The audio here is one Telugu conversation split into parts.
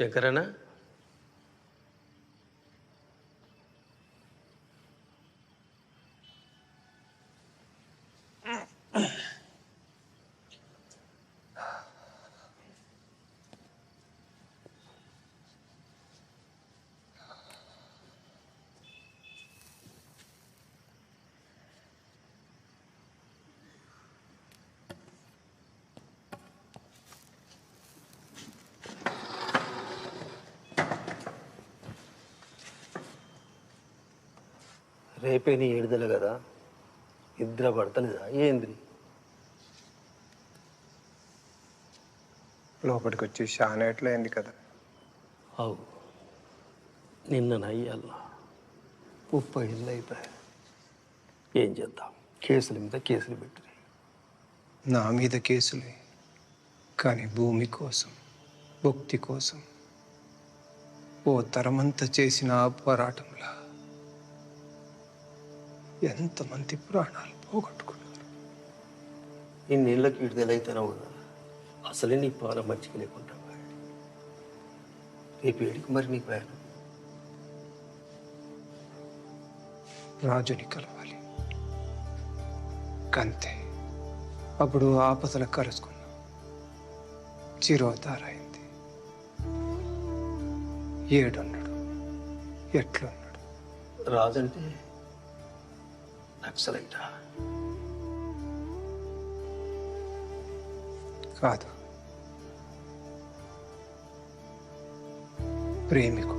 శంకరన్న రేపే నీ ఏడుదల కదా, నిద్ర పడతలేదా ఏంది? లోపలికి వచ్చి చాలా ఎట్లయింది కదా. అవు నిన్న నయ్యాల 30 ఏళ్ళు అయిపోయాయి. ఏం చేద్దాం, కేసుల మీద కేసులు పెట్టినాయి. నా మీద కేసులే, కానీ భూమి కోసం, భక్తి కోసం ఓ తరమంతా చేసిన ఆ పోరాటంలా ఎంతమంది ప్రాణాలు పోగొట్టుకున్నారు. ఇన్నేళ్ళకి విడుదలైతేనే కదా, అసలే నీ పాల మర్చిక లేకుండా. రేపు ఏడికి మరి నీ ప్రయాణం? రాజుని కలవాలి కంతే. అప్పుడు ఆపదల కలుసుకున్నాం, చిరోధారైంది. ఏడున్నాడు, ఎట్లున్నాడు? రాజంటే నక్సలైటా? కాదు, ప్రేమికుడు.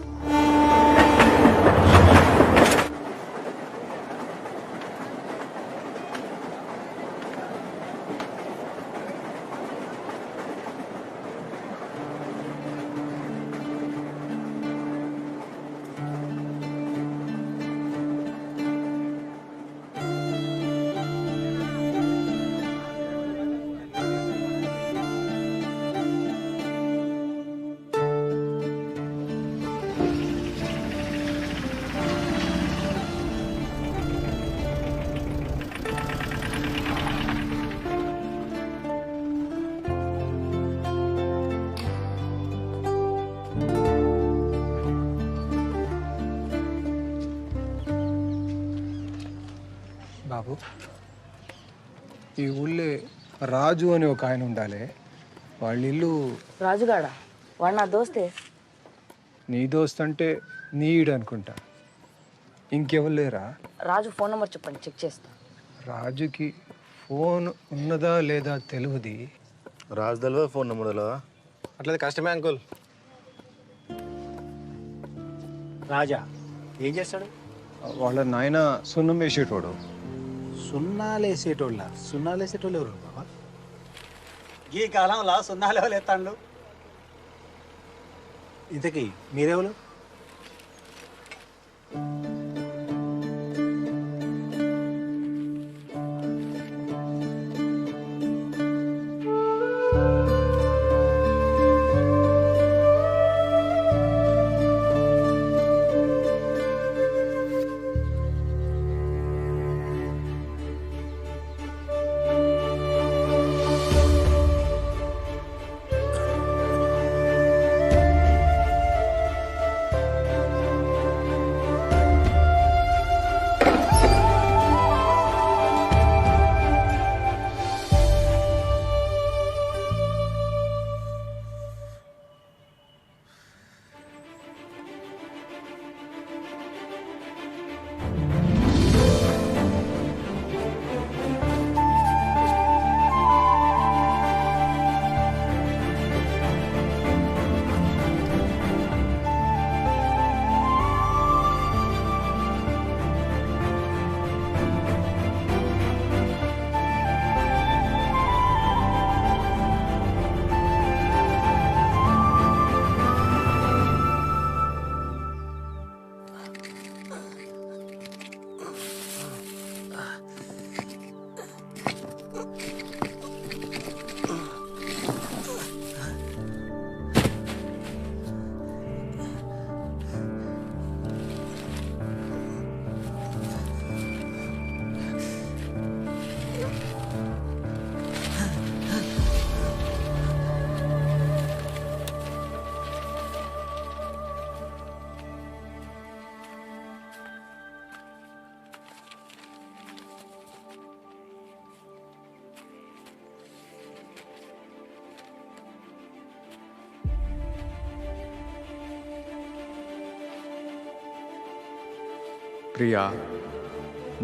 బాబు, ఈ ఊళ్ళో రాజు అని ఒక ఆయన ఉండాలి. వాళ్ళ ఇల్లు రాజుగాడ వాడు నా దోస్తే. నీ దోస్త్ అంటే నీడు అనుకుంటా. ఇంకెవరు లేరా? రాజు ఫోన్ నెంబర్ చెప్పండి, చెక్ చేస్తా. రాజుకి ఫోన్ ఉన్నదా లేదా తెలియదు. రాజు తెలియదు, ఫోన్ నెంబర్ తెలియదా? అట్లయితే కష్టమే అంకుల్. రాజా ఏం చేస్తాడు? వాళ్ళ నాయన సున్నం వేసేటోడు. సున్నాలేసేటోళ్ళు ఎవరు బాబా? ఈ కాలంలో సున్నాలు ఎవరు ఎత్తాండు? ఇంతకీ మీరెవరు? ప్రియా,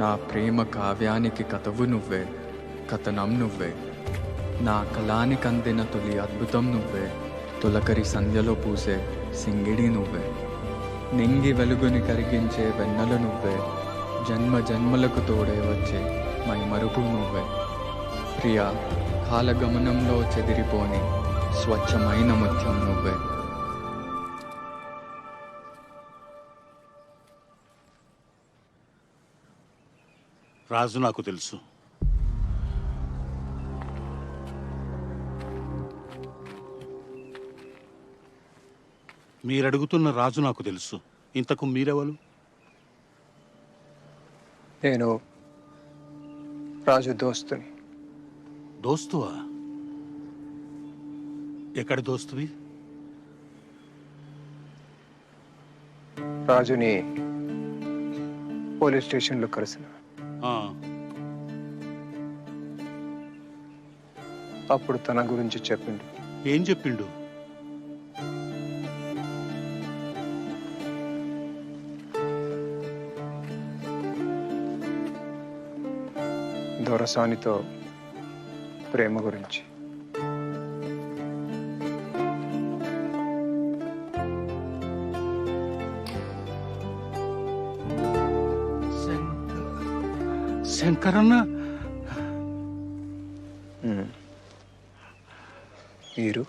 నా ప్రేమ కావ్యానికి కథవు నువ్వే, కథనం నువ్వే. నా కళానికి అందిన తొలి అద్భుతం నువ్వే, తొలకరి సంధ్యలో పూసే సింగిడి నువ్వే. నింగి వెలుగుని కరిగించే వెన్నెల నువ్వే, జన్మ జన్మలకు తోడే వచ్చే మైమరుపు నువ్వే. ప్రియా, కాలగమనంలో చెదిరిపోని స్వచ్ఛమైన ముత్యం నువ్వే. రాజు నాకు తెలుసు. మీరడుగుతున్న రాజు నాకు తెలుసు. ఇంతకు మీరెవరు? నేను రాజు దోస్తుని. దోస్తువా? ఎక్కడి దోస్తువి? రాజుని పోలీస్ స్టేషన్లో కలిసిన. ఆ, అప్పుడు తన గురించి చెప్పిండు. ఏం చెప్పిండు? దొరసానితో ప్రేమ గురించి. శంకరన్న? మీరు?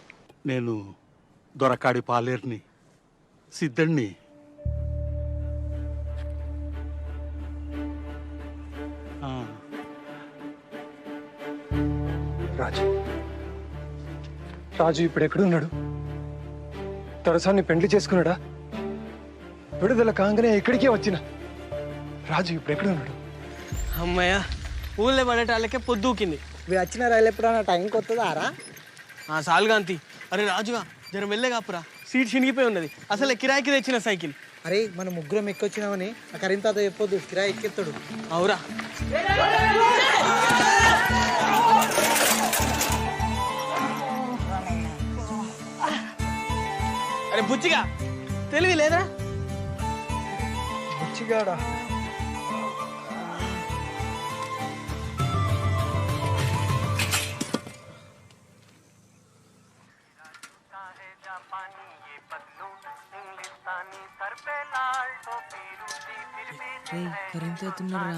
నేను దొరకాడి పాలేర్ని, సిద్ధుణ్ణి. రాజు రాజు ఇప్పుడు ఎక్కడున్నాడు? దొరసాన్ని పెండ్లి చేసుకున్నాడా? విడుదల కాగానే ఇక్కడికే వచ్చిన రాజు ఇప్పుడు ఎక్కడున్నాడు? అమ్మయ్య, ఊళ్ళో పడేటాళ్ళకే పొద్దుకింది. మీరు వచ్చిన రైలు ఎప్పుడన్నా టైంకి వస్తుందారా? సాలుగాంతి. అరే రాజుగా, జర వెళ్ళే కాపురా, సీట్ చినిగిపోయి ఉన్నది. అసలు కిరాయికి తెచ్చిన సైకిల్. అరే మనం ముగ్గురం ఎక్కొచ్చినామని ఆ కరీం తాత చెప్పొద్దు, కిరాయి ఎక్కెత్తాడు. అవురా? అరే బుచ్చిగా, తెలివి లేదా? బుచ్చిగాడా? కరెంట్ అవుతున్నారా?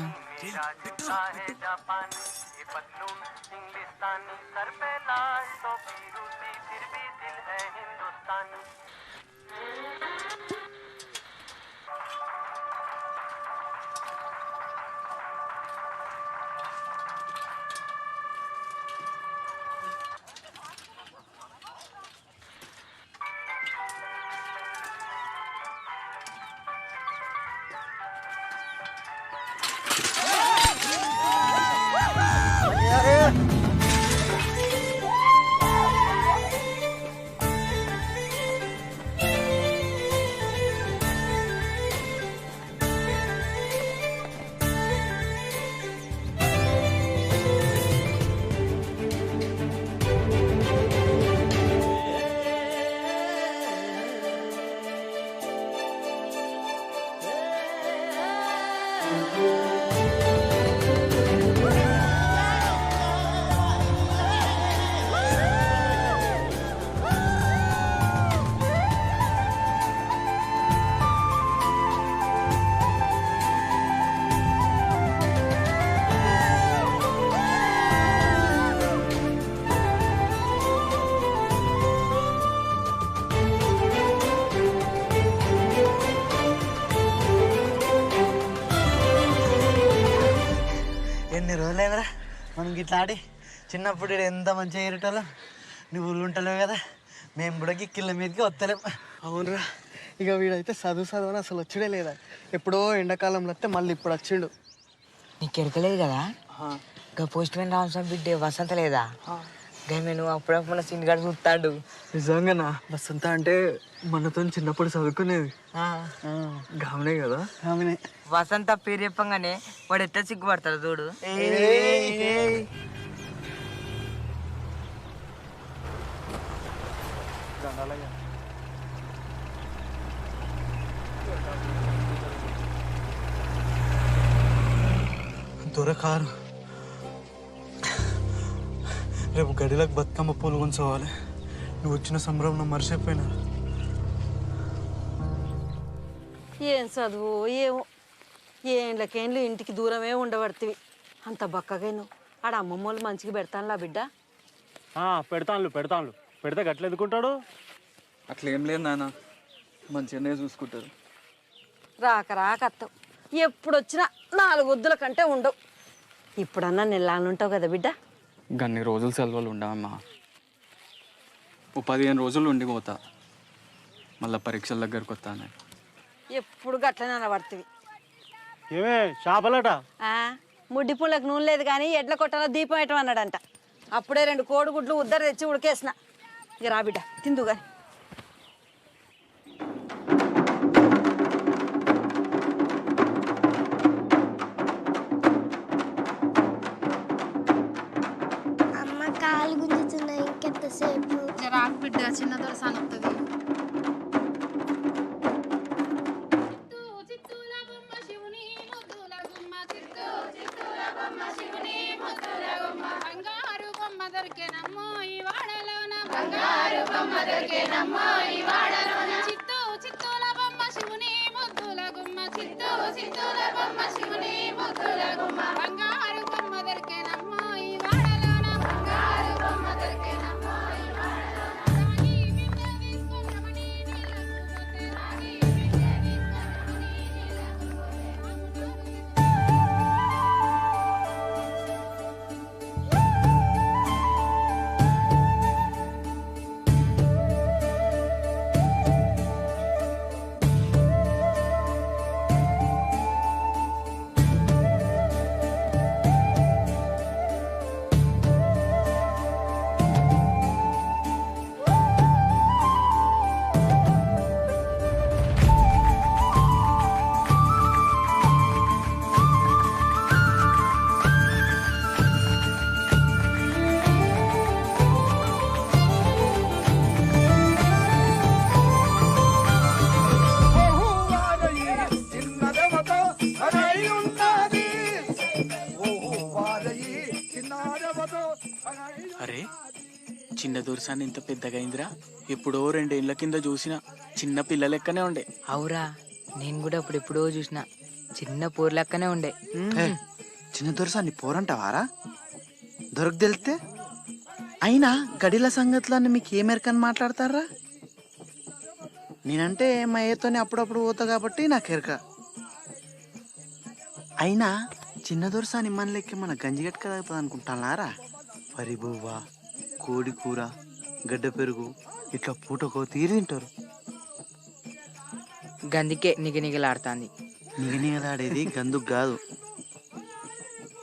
ఎన్ని రోజులైందిరా మనం గిట్లా ఆడి. చిన్నప్పుడు ఈడ ఎంత మంచిగా ఏరేటోళ్ళం. నువ్వు ఊళ్ళు ఉంటలేవు కదా, మేము కూడా గిక్కిళ్ళ మీదకి వస్తలేం. అవునరా, ఇక వీడైతే చదువు అని అసలు వచ్చాడే లేదా. ఎప్పుడో ఎండాకాలంలో వస్తే మళ్ళీ ఇప్పుడు వచ్చిండు. నీకు ఎరకలేదు కదా, ఇంకా పోస్ట్ మ్యాన్ రామస్వామి బిడ్డే వసంత లేదా? గమే నువ్వు అప్పుడప్పుడు సీన్ గారు చూస్తాడు. నిజంగానా? వసంత అంటే మనతో చిన్నప్పుడు చదువుకునేది. గామనే కదా? గామనే. వసంత పేరు చెప్పంగానే వాడు ఎట్లా సిగ్గుపడతాడు చూడు. దొరకారు. రేపు గడిలకు బతుకమ్మ పూలు ఉంచుకోవాలి. నువ్వు వచ్చిన సంబరం మర్చిపోయినా. ఏం చదువు ఏమో, ఏండ్లకేండ్లు ఇంటికి దూరమే ఉండబడుతుంది. అంత బక్కగాను ఆడ అమ్మమ్మ వాళ్ళు మంచిగా పెడతానులా బిడ్డ. పెడతాను పెడితే గట్ల ఎదుకుంటాడు. అట్లేం లేదు నాన్న, మంచిగానే చూసుకుంటారు. రాక అత్తవు, ఎప్పుడు వచ్చినా 4 వద్దుల కంటే ఉండవు. ఇప్పుడన్నా నెల్లానుంటావు కదా బిడ్డ. గన్ని రోజులు సెలవులు ఉండవమ్మా. 15 రోజులు ఉండిపోతా, మళ్ళీ పరీక్షల దగ్గరకు వస్తాను. ఎప్పుడు గట్లనే అనబడుతుంది. ఏమే చేపలట ముడ్డి పుల్లకు నూనె లేదు కానీ ఎడ్ల కొట్టాలో దీపం వేయటం అన్నాడంట. అప్పుడే 2 కోడిగుడ్లు ఉద్దరు తెచ్చి ఉడికేసిన. ఇక రా బిడ్డ తిందు కానీ. అమ్మ కాలు గుంజుతున్నాయి, ఇంకెంతసేపు? రాకు బిడ్డ, చిన్న దొరసాని వస్తుంది. అరే చిన్న దొరసాన్ని ఇంత పెద్దగా అయిందిరా. ఎప్పుడో 2 ఏళ్ల కింద చూసిన చిన్న పిల్ల లెక్కనే ఉండే. అవురా, నేను కూడా ఎప్పుడో చూసిన చిన్న పూర్ లెక్కనే ఉండే. చిన్న దొరసాన్ని పోరంటావారా? దొరకు తెలితే అయినా గడిల సంగతులన్నీ మీకు ఏ మేరకని మాట్లాడతారా? నేనంటే మా ఏతోనే అప్పుడప్పుడు పోతా కాబట్టి నాకు ఎరక. అయినా చిన్న దొరసాని మన లెక్క మన గంజిగట్టు కదా అనుకుంటానారా? వరి బువ్వ, కోడి కూర, గడ్డ పెరుగు ఇట్లా పూటకో తీరి తింటారు. గందికే నిగనిగలాడుతుంది. నిగనిగలాడేది గందుకు కాదు.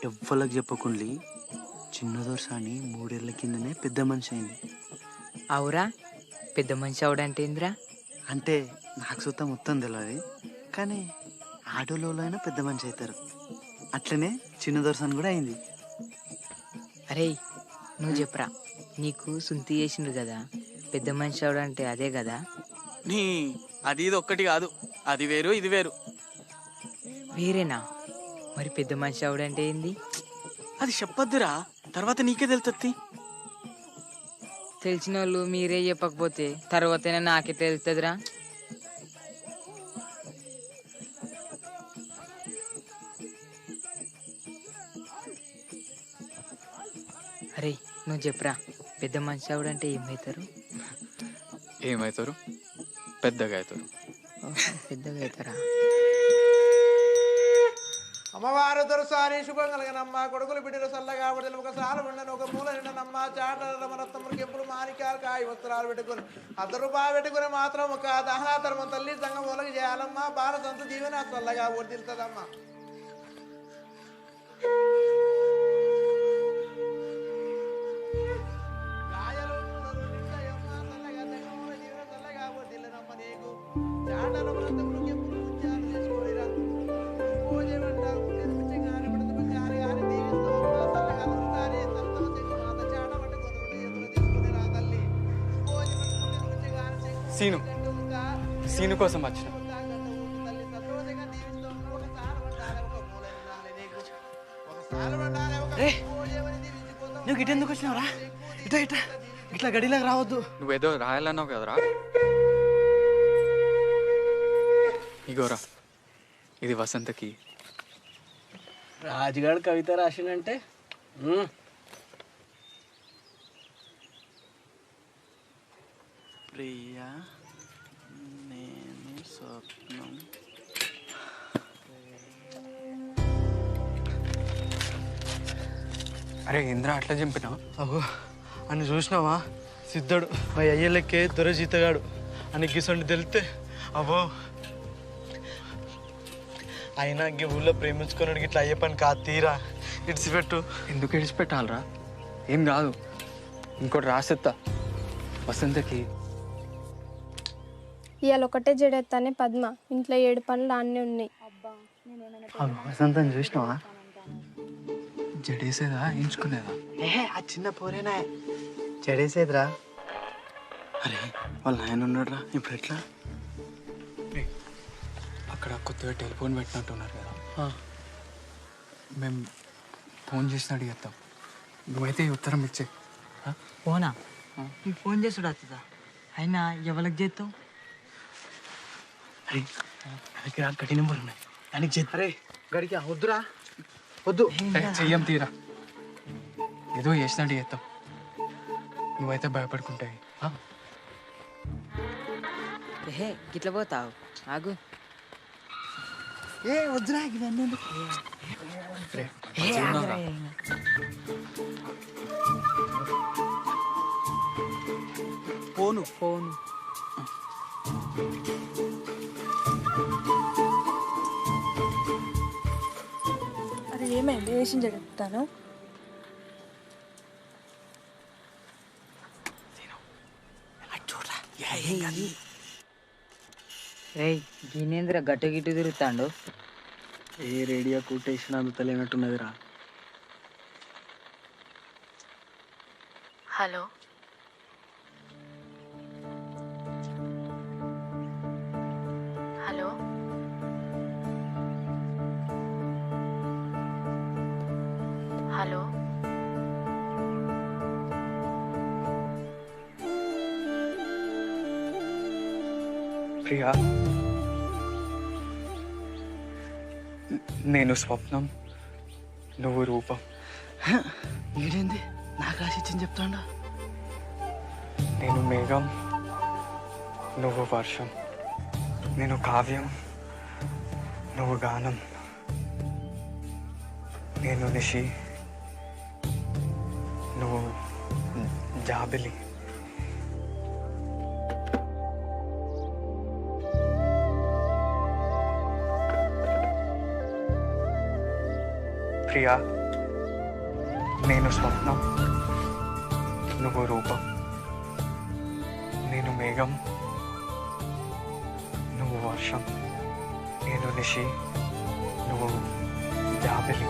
ఎవ్వలకు చెప్పకుండి చిన్న దొరసాని 3 ఏళ్ల కిందనే పెద్ద మనిషి అయింది. అవురా, పెద్ద మనిషి అవడంటే ఏందిరా? అంటే నాకు సుత మొత్తం తెలియదు కానీ ఆటోలో అయినా పెద్ద మనిషి అవుతారు. అట్లనే చిన్న దొరసాని కూడా అయింది. అరే నువ్వు చెప్పరా, నీకు సుంతి చేసిండ్రు కదా, పెద్ద మనిషి అవడంటే అదే కదా? నీ అది ఇది ఒక్కటి కాదు, అది వేరు ఇది వేరు. వేరేనా? మరి పెద్ద మనిషి అవడంటే ఏంది? అది చెప్పొద్దురా, తర్వాత నీకే తెలుస్తుంది. తెలిసిన వాళ్ళు మీరే చెప్పకపోతే తర్వాతైనా నాకే తెలుస్తుందిరా. అరే నువ్వు చెప్పరా, పెద్ద మనిషి అవడంటే ఏమవుతారు? ఏమవుతారు? పెద్దగా అవుతారు. పెద్దగా అవుతారా? అమ్మవారు దొరసాని శుభం కలిగినమ్మ, కొడుకులు బిడ్డలు చల్లగా బిడ్డలు ఒక సాలు ఉండను, ఒక మూల నిండనమ్మ, చాటల మనత్తమ్మలు కెంపులు మాణిక్యాలు కాయ వస్త్రాలు పెట్టుకుని ₹100 పెట్టుకుని మాత్రం ఒక దహనాతరమ తల్లి సంఘం మూలకి చేయాలమ్మా. బాల సంత జీవన చల్లగా వర్దిల్తుందమ్మా. సీను కోసం వచ్చిన. నువ్వు గిట్ ఎందుకు వచ్చినావురా? ఇట్లా ఇట్లా ఇట్లా గడిలోకి రావద్దు. నువ్వేదో రాయాలన్నావు కదరా. ఇగోరా, ఇది వసంతకి. రాజుగాడు కవిత రాసిండంటే ప్రియా నేను స్వప్నం. అరే ఇంద్ర అట్లా చంపినావు? అబ్బో అని చూసినావా? సిద్ధుడు మా అయ్యలకే దొరజీతగాడు అని గిసండి తెలితే అబ్బో. అయినా ఇంక ఊళ్ళో ప్రేమించుకున్నాడు ఇట్లా అయ్యే పని కాదు. తీరా ఇడిచిపెట్టు. ఎందుకు ఇడిచిపెట్టాలరా? ఏం కాదు, ఇంకోటి రాసేత్తా వసంతకి. ఇవాళ ఒకటే జడెత్తానే పద్మ, ఇంట్లో 7 పనులు అన్నీ ఉన్నాయి. వసంతం చూసినావా? జడేసేదా ఎంచుకునేదా? ఏహే ఆ చిన్న పోరేనా చెడేసేదిరా. అరే వాళ్ళ నాయన ఉన్నాడురా, ఇప్పుడు ఎట్లా? అక్కడ కొత్తగా టెలిఫోన్ పెట్టినట్టున్నారు కదా, మేము ఫోన్ చేసి అడిగేస్తాం. నువ్వైతే ఈ ఉత్తరం ఇచ్చే. ఫోనా? నీకు ఫోన్ చేసుడు వస్తుందా? అయినా ఎవరికి చేస్తావు? అరే దగ్గర గడి నెంబర్ ఉన్నాయి, దానికి చేస్తా. అరే గడికి వద్దురా, వద్దు. చెయ్యం తీరా, ఏదో చేసినట్టు చేస్తాం. నువ్వైతే భయపడుకుంటాయి. హే గిట్ల పోతావు, ఆగు. ఏ వద్దురా ఇవన్నీ. ఫోను ఫోను అరే ఏమైంది? వేసిన జడెత్తాను. రేయ్ గినేంద్ర గట్టు గిట్టు తిరుగుతాండు. ఏ రేడియో కొటేషన్ అందుతలేనట్టున్నదిరా. హలో హలో హలో ప్రియా, నేను స్వప్నం, నువ్వు రూపం. వీడేంది నాకు రాసిచ్చని చెప్తాడా? నేను మేఘం, నువ్వు వర్షం. నేను కావ్యం, నువ్వు గానం. నేను నిషి, నువ్వు జాబిలి. ప్రియా, నేను స్వప్నం, నువ్వు రూపం. నేను మేఘం, నువ్వు వర్షం. నేను నిషి, నువ్వు జాబిలి.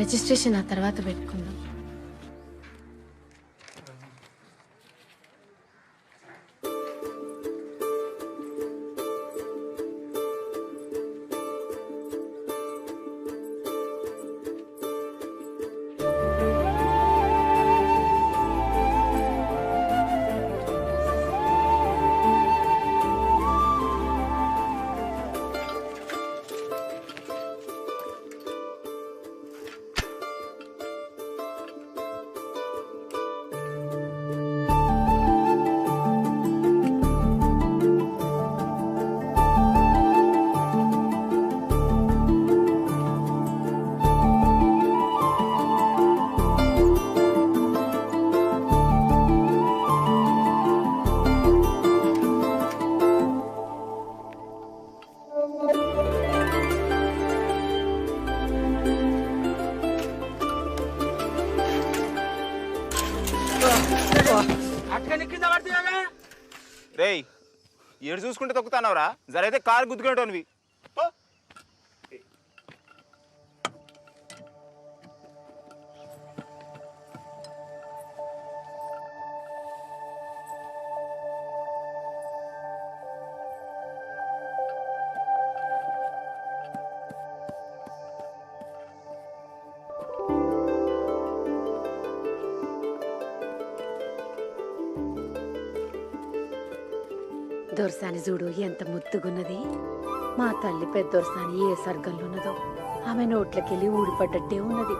రిజిస్ట్రేషన్ ఆ తర్వాత పెట్టుకుందాం. రేయ్ ఏడు చూసుకుంటే తొక్కుతానవరా జరైతే కారు గుద్దుకుంటావు. దొరసాని చూడు ఎంత ముద్దుగున్నది. మా తల్లి పెద్ద దొరసాని ఏ స్వర్గంలో ఉన్నదో, ఆమె నోట్లకెళ్ళి ఊడిపడ్డట్టే ఉన్నది.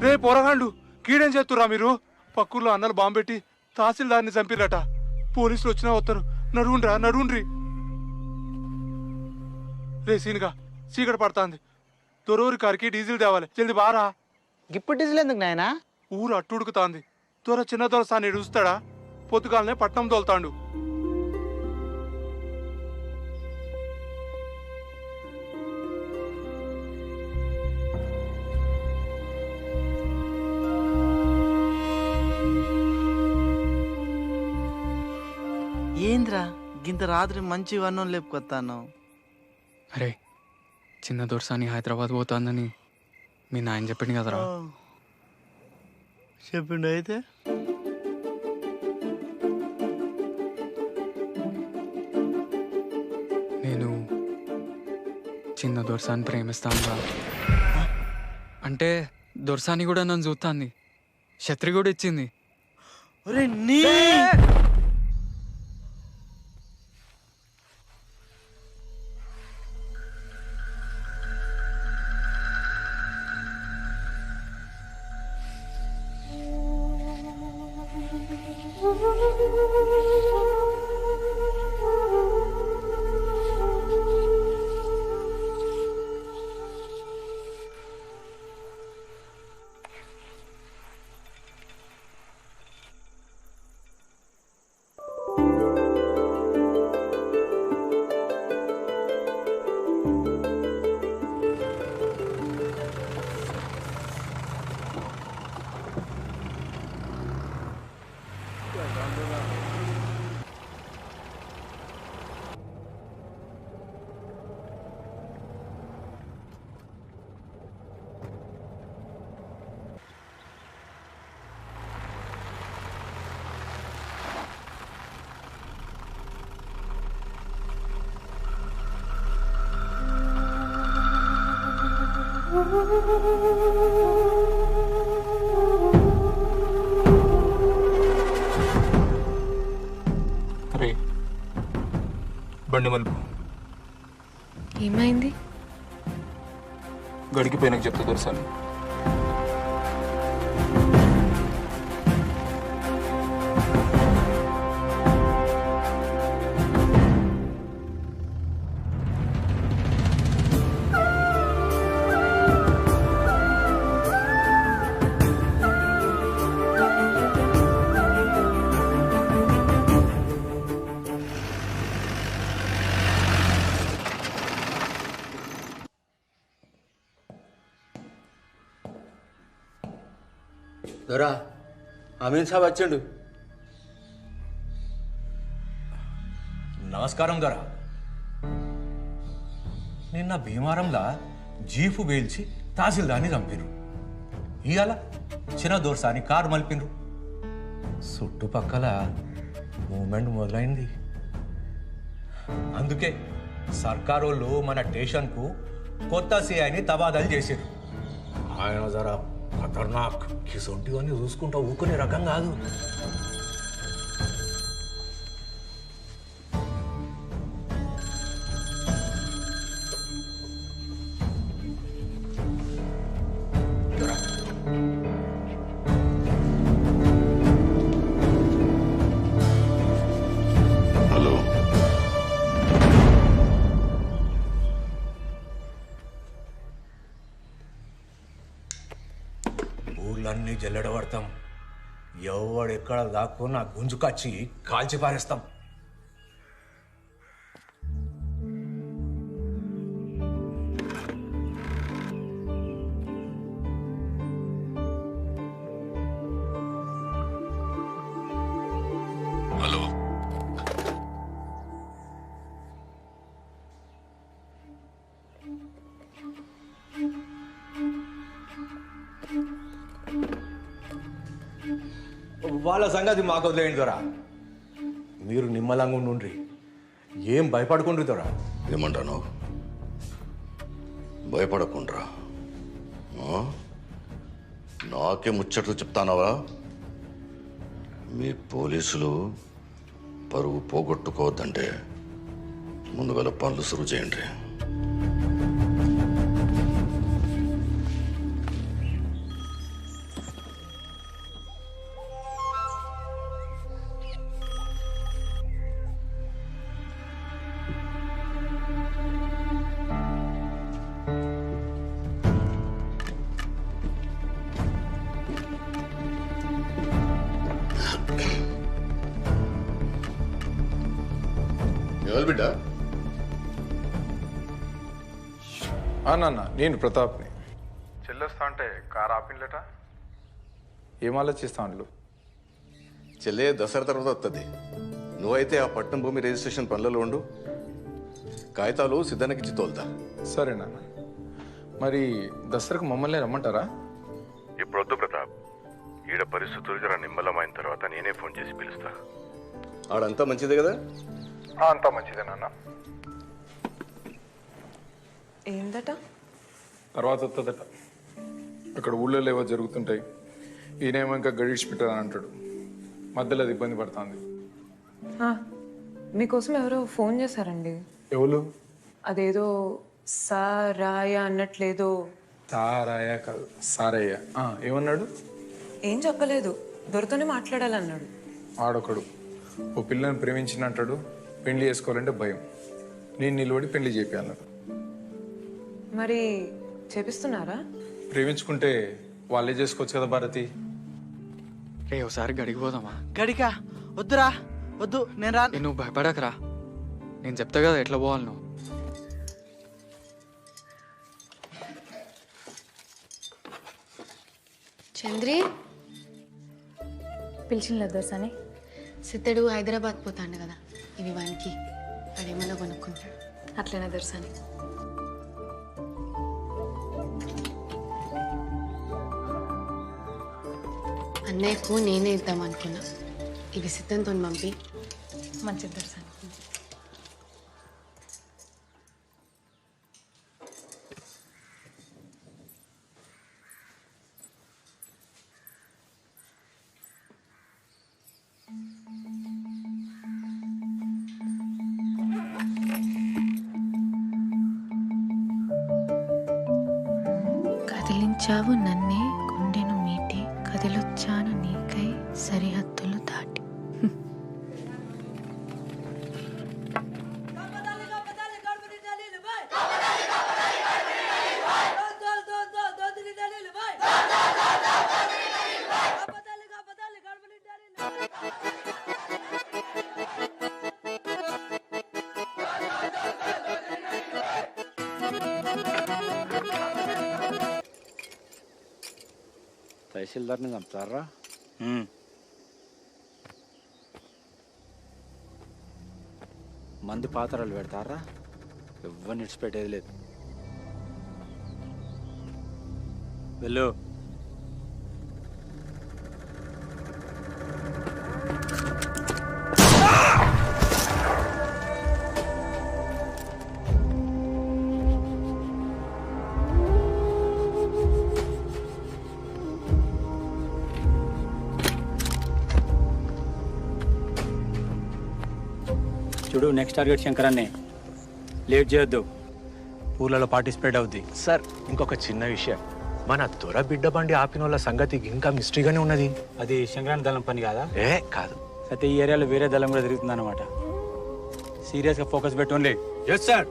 రే పోరగాళ్ళు కీడేం చేస్తురా మీరు? పక్కూర్లో అన్నలు బాంబు పెట్టి తహసీల్దార్ని చంపిరట. పోలీసులు వచ్చినా వస్తారు. నడువుండ్రా నడువుండ్రి. రే సీన్గా చీకటి పడుతుంది. దొరూరి కారికి డీజిల్ తేవాలి. జల్ది బారా. ఇప్పుడు డీజిల్ ఎందుకు నాయనా? ఊరు అట్టుడుకుతాంది. దొర చిన్న దొర సాని చూస్తాడా? పొద్దుగాలనే పట్నం తోలుతాండు. ఏంద్రా గింత రాత్రి మంచి వన్నం లేపుకొస్తాను? అరే చిన్న దొరసాని హైదరాబాద్ పోతుందని మీ నాయన చెప్పిండు కదరా. చెప్పిండు అయితే నేను చిన్న దొరసాని ప్రేమిస్తాను. అంటే దొరసాని కూడా నన్ను చూస్తాంది. ఛత్రి కూడా ఇచ్చింది. అరే బండి మలుపు ఏమైంది? గడికిపోయినాక చెప్తా దొరసాలి. దొరా అమీన్ సాబ్ వచ్చిండు. నమస్కారం దొర. నిన్న భీమారంలా జీపు వేల్చి తహసీల్దార్ని చంపినరు. ఇవాళ చిన్న దోర్సాని కారు మలిపినరు. చుట్టుపక్కల మూమెంట్ మొదలైంది. అందుకే సర్కారోళ్ళు మన స్టేషన్కు కొత్త సిఐని తబాదలు చేశారు. ఆయన జరా ఖతర్నాక్, కిసొంటివన్నీ చూసుకుంటా ఊకునే రకం కాదు. హలో, ఊర్లన్నీ జల్లెడబడతాం. ఎవడెక్కడ దాక్కున్నా గుంజుకొచ్చి కాల్చి పారేస్తాం. హలో, వాళ్ళ సంగతి మాకు వదిలేయండి దొరా. మీరు నిమ్మలంగా ఉండ్రి, ఏం భయపడకుండ్రి దొరా. ఏమంటాను? భయపడకుండా నాకే ముచ్చట్లు చెప్తానవా? మీ పోలీసులు పరువు పోగొట్టుకోవద్దంటే ముందుగల పనులు సురు చేయండి. ఎవరు బిడ్డ? నాన్న, నేను ప్రతాప్ని. చెల్లొస్తా అంటే కారు ఆపిన్లట. ఏం ఆలోచిస్తాను? చెల్లే దసరా తర్వాత వస్తుంది. నువ్వైతే ఆ పట్నం భూమి రిజిస్ట్రేషన్ పనులలో ఉండు. కాగితాలు సిద్ధానికి ఇచ్చి తోలుతా. సరే నాన్న. మరి దసరాకు మమ్మల్ని రమ్మంటారా? ఇప్పుడు వద్దు ప్రతాప్. ఈడ పరిస్థితులు జర నిమ్మలమైన తర్వాత నేనే ఫోన్ చేసి పిలుస్తా. ఆడంతా మంచిదే కదా? అంతా మంచిదే నాన్న. ఏందట? తర్వాత వస్తుందట. అక్కడ ఊళ్ళో ఏవో జరుగుతుంటాయి. ఈయనేమో ఇంకా గడిచి పెట్టాలని అంటాడు. మధ్యలో అది ఇబ్బంది పడుతుంది. మీకోసం ఎవరో ఫోన్ చేశారండి. ఎవరు? అదేదో సారాయ అన్నట్లేదో. సారాయ కాదు, సారయ్య. ఏమన్నాడు? ఏం చెప్పలేదు, దొరతోనే మాట్లాడాలన్నాడు. ఆడొకడు ఓ పిల్లని ప్రేమించినట్టాడు. పెళ్లి చేసుకోవాలంటే భయం. నేను నిలబడి పెళ్లి చేయాలన్నాడు. మరి చేపిస్తున్నారా? ప్రేమించుకుంటే వాళ్ళే చేసుకోవచ్చు కదా భారతి. రే ఒకసారి గడికి పోదామా? గడికా? వద్దురా, వద్దు, నేను రా. నువ్వు భయపడకరా, నేను చెప్తా కదా ఎట్లా పోవాలి నువ్వు. చంద్రి పిలిచిన దోసాని. సిద్ధడు హైదరాబాద్ పోతాడు కదా, ఇవి వానికి వాడేమన్నా కొనుక్కుంటాడు. అట్లనే దర్శని. అన్నయ్యకు నేనే ఇద్దాం అనుకున్నా. ఇవి సిద్ధంతో పంపి. మంచిది దర్శని. కనిపించావు నన్నే గుండెను మీటి కదిలొచ్చాను నీకై సరిహద్దులు దాటి. తహసీల్దార్ని చంపుతారా? మంది పాత్రలు పెడతారా? ఎవరిని విడిచిపెట్టేది లేదు. వెళ్ళు. చూడు, నెక్స్ట్ టార్గెట్ శంకరాన్నే. లేట్ చేయొద్దు, ఊర్లలో పార్టిసిపేట్ అవుద్ది. సార్ ఇంకొక చిన్న విషయం, మన దొర బిడ్డ బండి ఆపిన వాళ్ళ సంగతి ఇంకా మిస్టరీగానే ఉన్నది. అది శంకరాన్ని దళం పని కాదా? కాదు. అయితే ఈ ఏరియాలో వేరే దళం కూడా తిరుగుతుంది అనమాట. సీరియస్గా ఫోకస్ పెట్టి ఓన్లీ. Yes sir.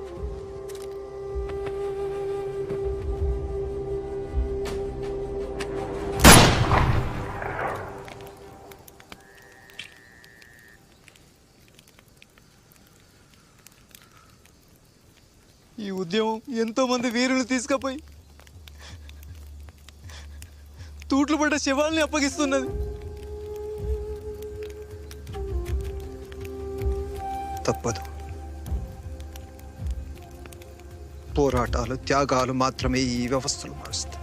ఈ ఉద్యమం ఎంతో మంది వీరులు తీసుకుపోయి తూట్లు పడ్డ శవాల్ని అప్పగిస్తున్నది. తప్పదు. పోరాటాలు, త్యాగాలు మాత్రమే ఈ వ్యవస్థలు మారుస్తాయి.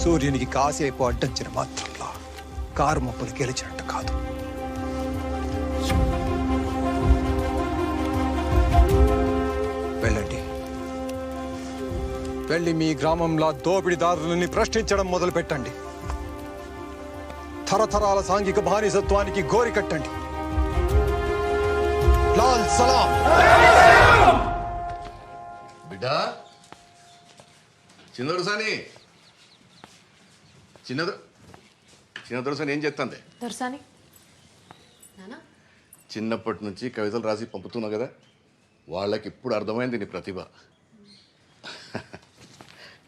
సూర్యునికి కాసేపు అడ్డంచిన మాత్రంలో కారు మొప్పలు గెలిచినట్టు కాదు. వెళ్ళండి, వెళ్ళి మీ గ్రామంలో దోపిడీదారులని ప్రశ్నించడం మొదలు పెట్టండి. తరతరాల సాంఘిక బానిసత్వానికి గోరి కట్టండి. లాల్ సలాం. బిడ్డా, చిన్నదొరసాని చిన్నదొరసాని ఏం చేస్తుంది? దొరసాని చిన్నప్పటి నుంచి కవితలు రాసి పంపుతున్నావు కదా, వాళ్ళకి ఇప్పుడు అర్థమైంది నీ ప్రతిభ.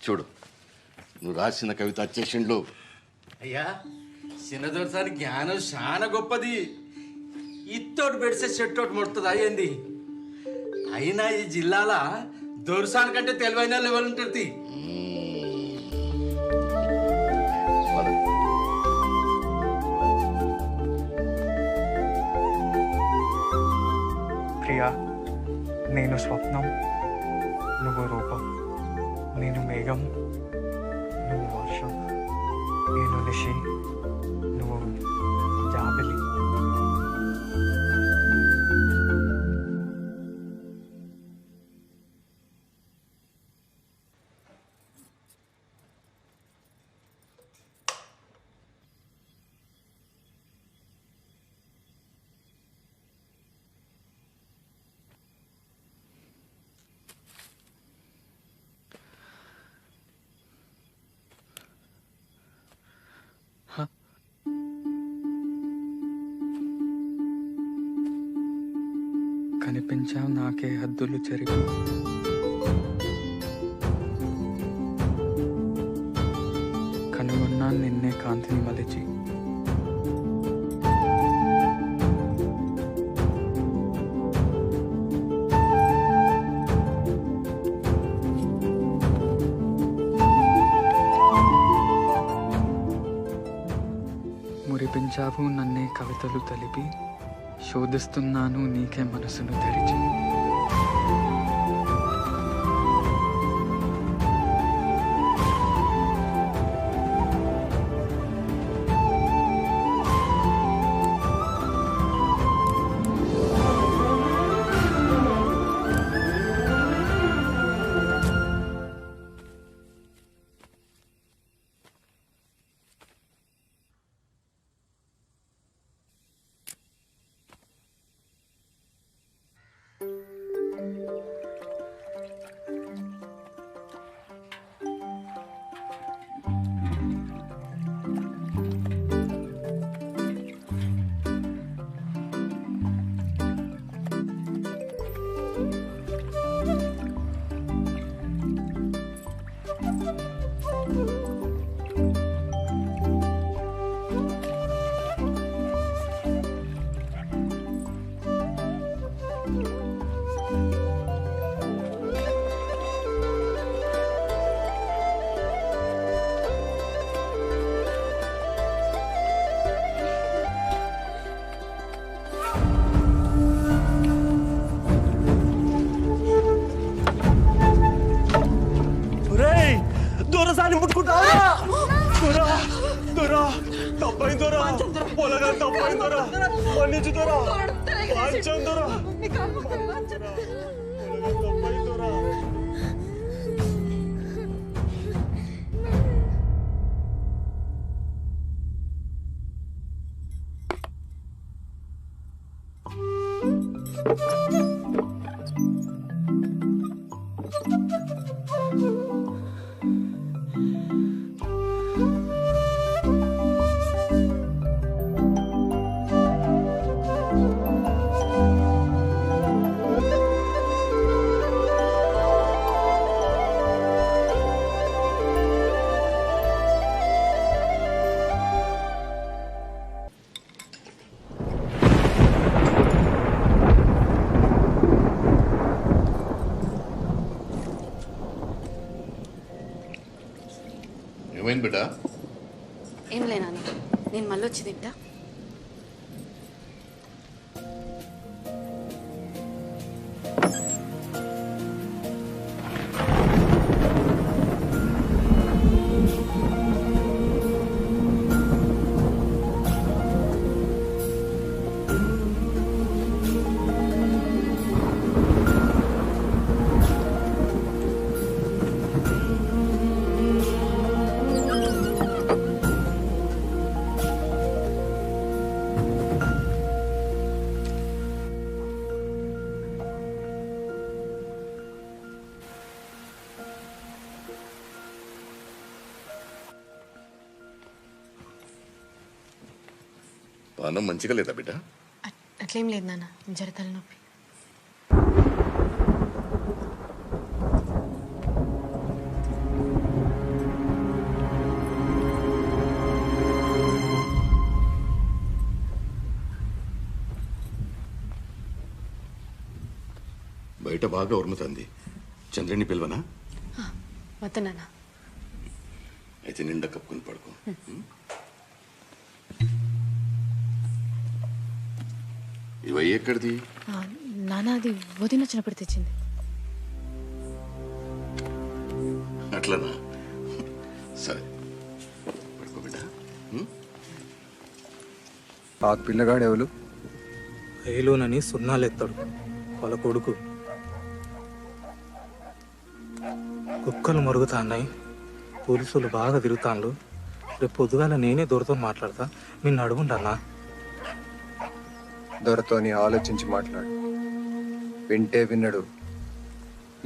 చూడు, నువ్వు రాసిన కవిత వచ్చేసిండ్లు. అయ్యా, చిన్నదొరసాని జ్ఞానం చాలా గొప్పది. ఇత్తోటి పెడితే చెట్టోటి ముడుతుంది అయ్యింది. అయినా ఈ జిల్లాల దొరసాని కంటే తెలివైన లెవెల్ ఉంటుంది. ప్రియా, నేను స్వప్నం, నువ్వు రూపం. నేను మేఘం, నువ్వు వర్షం. నేను నిషి, నువ్వు జాబిలి. కనిపించావు నాకే హద్దులు చెరిగి, కనుగొన్నాను నిన్నే కాంతిని మలిచి. మురిపించావు నన్నే కవితలు తెలిపి, శోధిస్తున్నాను నీకే మనసును తెరిచి. పొలగా తప్పైందరా మన్నించుతారా వాంచందరా తప్పైందరా ఏమైంది బిడ్డ? ఏం లేనా నేను మళ్ళీ వచ్చి తింటా. పానం మంచిగా లేదా బిడ్డ? అట్లేం లేదు నాన్న, జర తలనొప్పి. బయట బాగా ఉరుముతుంది. చంద్రుని పిలవనా? వద్దు నాన్న. అయితే నిండా కప్పుకొని పడుకో. ఇవయ్యి ఎక్కడిది? నాన్న అది వదిన వచ్చినప్పుడు తెచ్చింది. అట్లనా? సరే పడుకో బిడ్డ. ఆ పిల్లగాడు ఎవరు? ఏలోనని సున్నాలెత్తాడు వాళ్ళ కొడుకు. కుక్కలు మరుగుతాన్నాయి, పోలీసులు బాగా తిరుగుతాండ్రు. రేపు పొద్దుగాల నేనే దొరతో మాట్లాడతా, నిన్ను అడుగుండన్నా. దొరతోని ఆలోచించి మాట్లాడు. వింటే విన్నడు,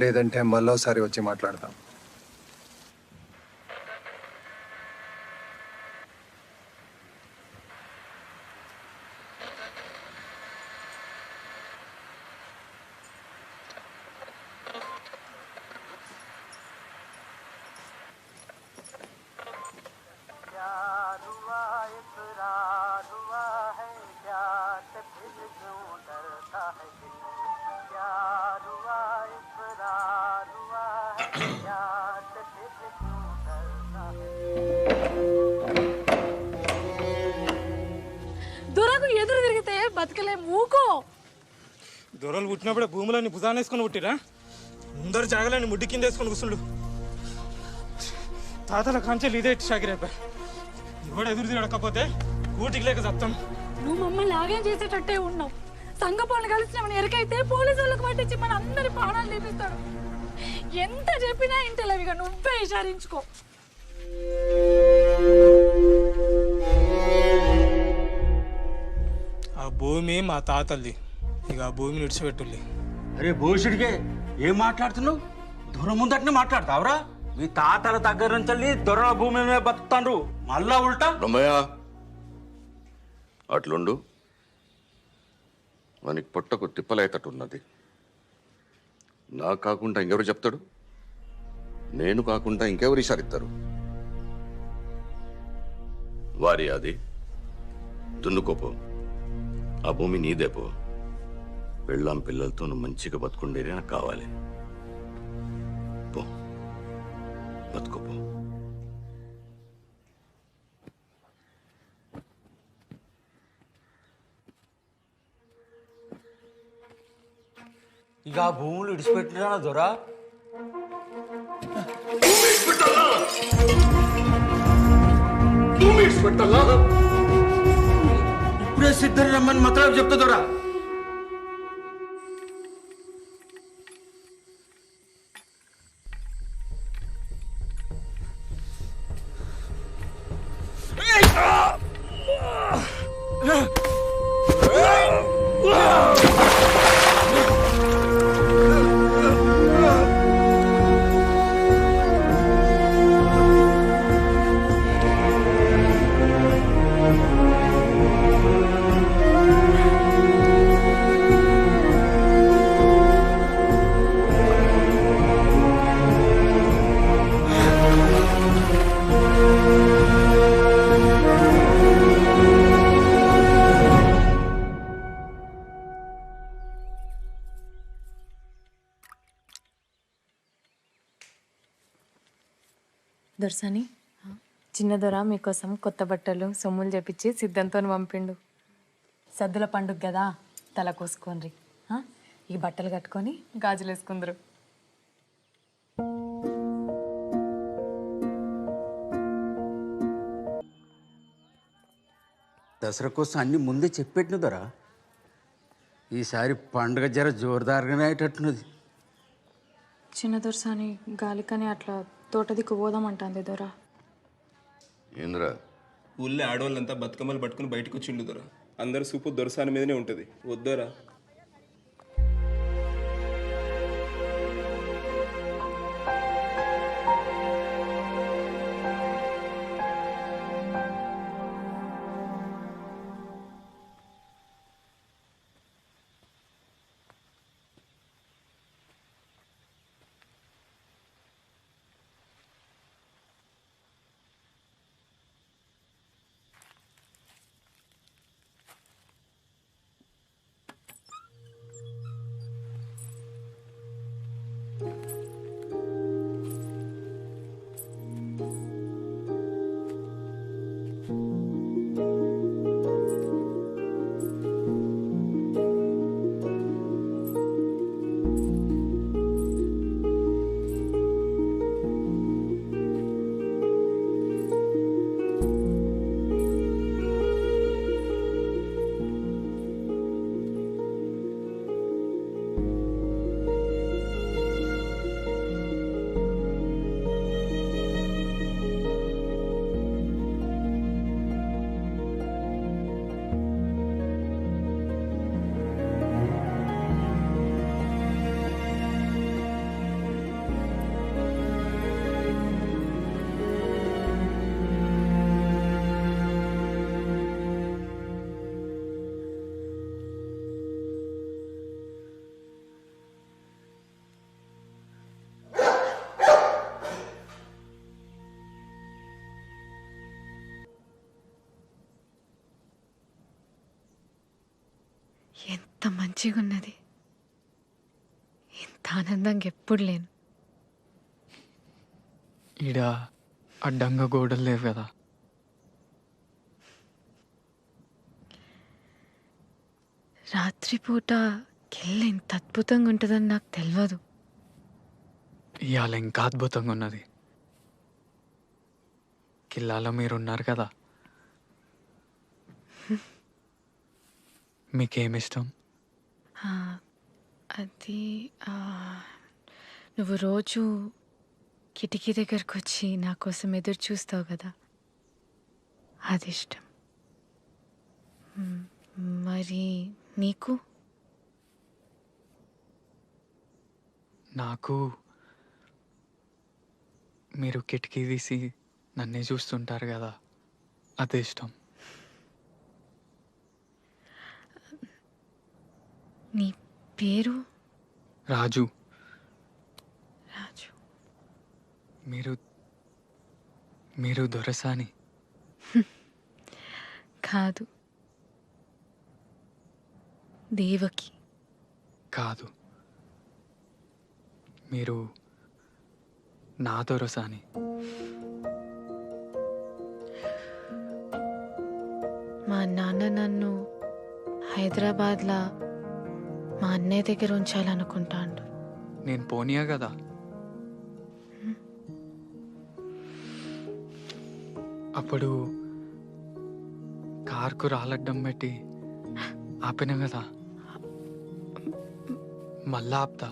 లేదంటే మళ్ళోసారి వచ్చి మాట్లాడతాం. దొరకు ఎదురు తిరిగితే బతకలే మూకో. దొరలు పుట్టినప్పుడే భూములన్నీ భుజాన్ని వేసుకొని పుట్టిరా. ముందరు జాగలని ముడ్డి కింద వేసుకొని కూర్చుండు. తాతల కంచెలు ఇదే షాకిరైపోయి కూడా ఎదురు తిరగకపోతే ఊటికి లేక చెప్తాం. నువ్వు మమ్మల్ని లాగేం చేసేటట్టే ఉన్నావు. సంఘ పనులు కలిసినామని ఎరకైతే పోలీసు వాళ్ళకి పట్టించి మన అందరి ప్రాణాలు తీపిస్తాడు. ఎంత చెప్పినా ఇంటలేవు, ఇక నువ్వే విచారించుకో. ఆ భూమి మా తాతల్ది, ఇక ఆ భూమిని విడిచిపెట్టుల్లి. అరే భూషుడికే ఏం మాట్లాడుతున్నావు? దొర ముందటనే మాట్లాడతావురా? మీ తాతల దగ్గర నుంచి దొరల భూమి మీద బతుకుతాండ్రు, మళ్ళా ఉల్టా. రమ్మయ్య అట్లుండు. మనకి పొట్టకు తిప్పలేతట్టున్నది. నాకు కాకుండా ఇంకెవరు చెప్తాడు? నేను కాకుండా ఇంకెవరు ఇషారిస్తారు? వారి అది దున్నుకోపో, ఆ భూమి నీదేపో. పెళ్ళాం పిల్లలతో నువ్వు మంచిగా బతుకుండేది నాకు కావాలి. పో బతుకోపో. ఇక ఆ భూములు విడిచిపెట్టినా దొరా? భూమి విడిచిపెట్టాలా? ఇప్పుడే సిద్ధని రమ్మని మాత్రం చెప్తా దొరా. దొరసాని చిన్న దొర మీకోసం కొత్త బట్టలు సొమ్ములు చెప్పించి సిద్ధంతో పంపిండు. సద్దుల పండుగ కదా, తల కోసుకోండి. ఈ బట్టలు కట్టుకొని గాజులు వేసుకుందరు. దసరా కోసం అన్ని ముందే చెప్పెట్టిన దొరా. ఈసారి పండుగ జర జోరుదారుగానే అయ్యేటట్టున్నది. చిన్న దొరసాని గాలికని అట్లా తోట దిక్కు పోదామంటుంది దొర. ఏంద్రా ఊళ్ళో ఆడవాళ్ళంతా బతుకమ్మలు పట్టుకుని బయటకు వచ్చిండు దొరా. అందరు సూపు దొరసాని మీదనే ఉంటుంది. వద్దోరా. ఎంత మంచిగా ఉన్నది. ఇంత ఆనందంగా ఎప్పుడు లేను. ఈడ అడ్డంగా గోడలు లేవు కదా. రాత్రిపూట కెళ్ళి ఇంత అద్భుతంగా ఉంటుందని నాకు తెలియదు. ఇవాళ ఇంకా అద్భుతంగా ఉన్నది. కిల్లాలో మీరున్నారు కదా. మీకేమిష్టం? అది నువ్వు రోజు కిటికీ దగ్గరకు వచ్చి నా కోసం ఎదురు చూస్తావు కదా, అది ఇష్టం. మరి నీకు? నాకు మీరు కిటికీ తీసి నన్నే చూస్తుంటారు కదా, అదే ఇష్టం. నీ పేరు? రాజు. రాజు. మీరు దొరసాని? కాదు, దేవకి. కాదు, మీరు నా దొరసాని. మా నాన్న నన్ను హైదరాబాద్లో మా అన్నయ్య దగ్గర ఉంచాలనుకుంటాడు. నేను పోనీయా కదా. అప్పుడు కార్కు రాలడ్డం బట్టి ఆపిన కదా, మళ్ళా ఆపుతా.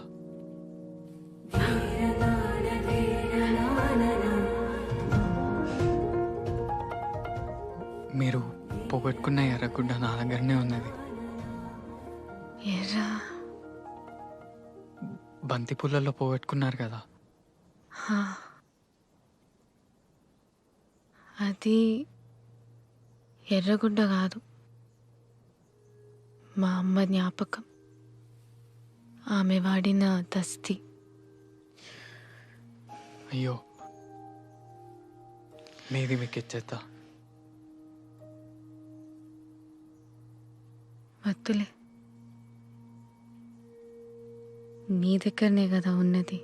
మీరు పోగొట్టుకున్న ఎర్రగుడ్డ నా దగ్గరనే ఉన్నది. ఎర్రా బంతి పూలలో పోగొట్టుకున్నారు కదా. అది ఎర్రగుడ్డ కాదు, మా అమ్మ జ్ఞాపకం. ఆమె వాడిన దస్తి. అయ్యో, మీది మీకు ఇచ్చేద్దా? వద్దులే, నీ దగ్గరనే కదా ఉన్నది.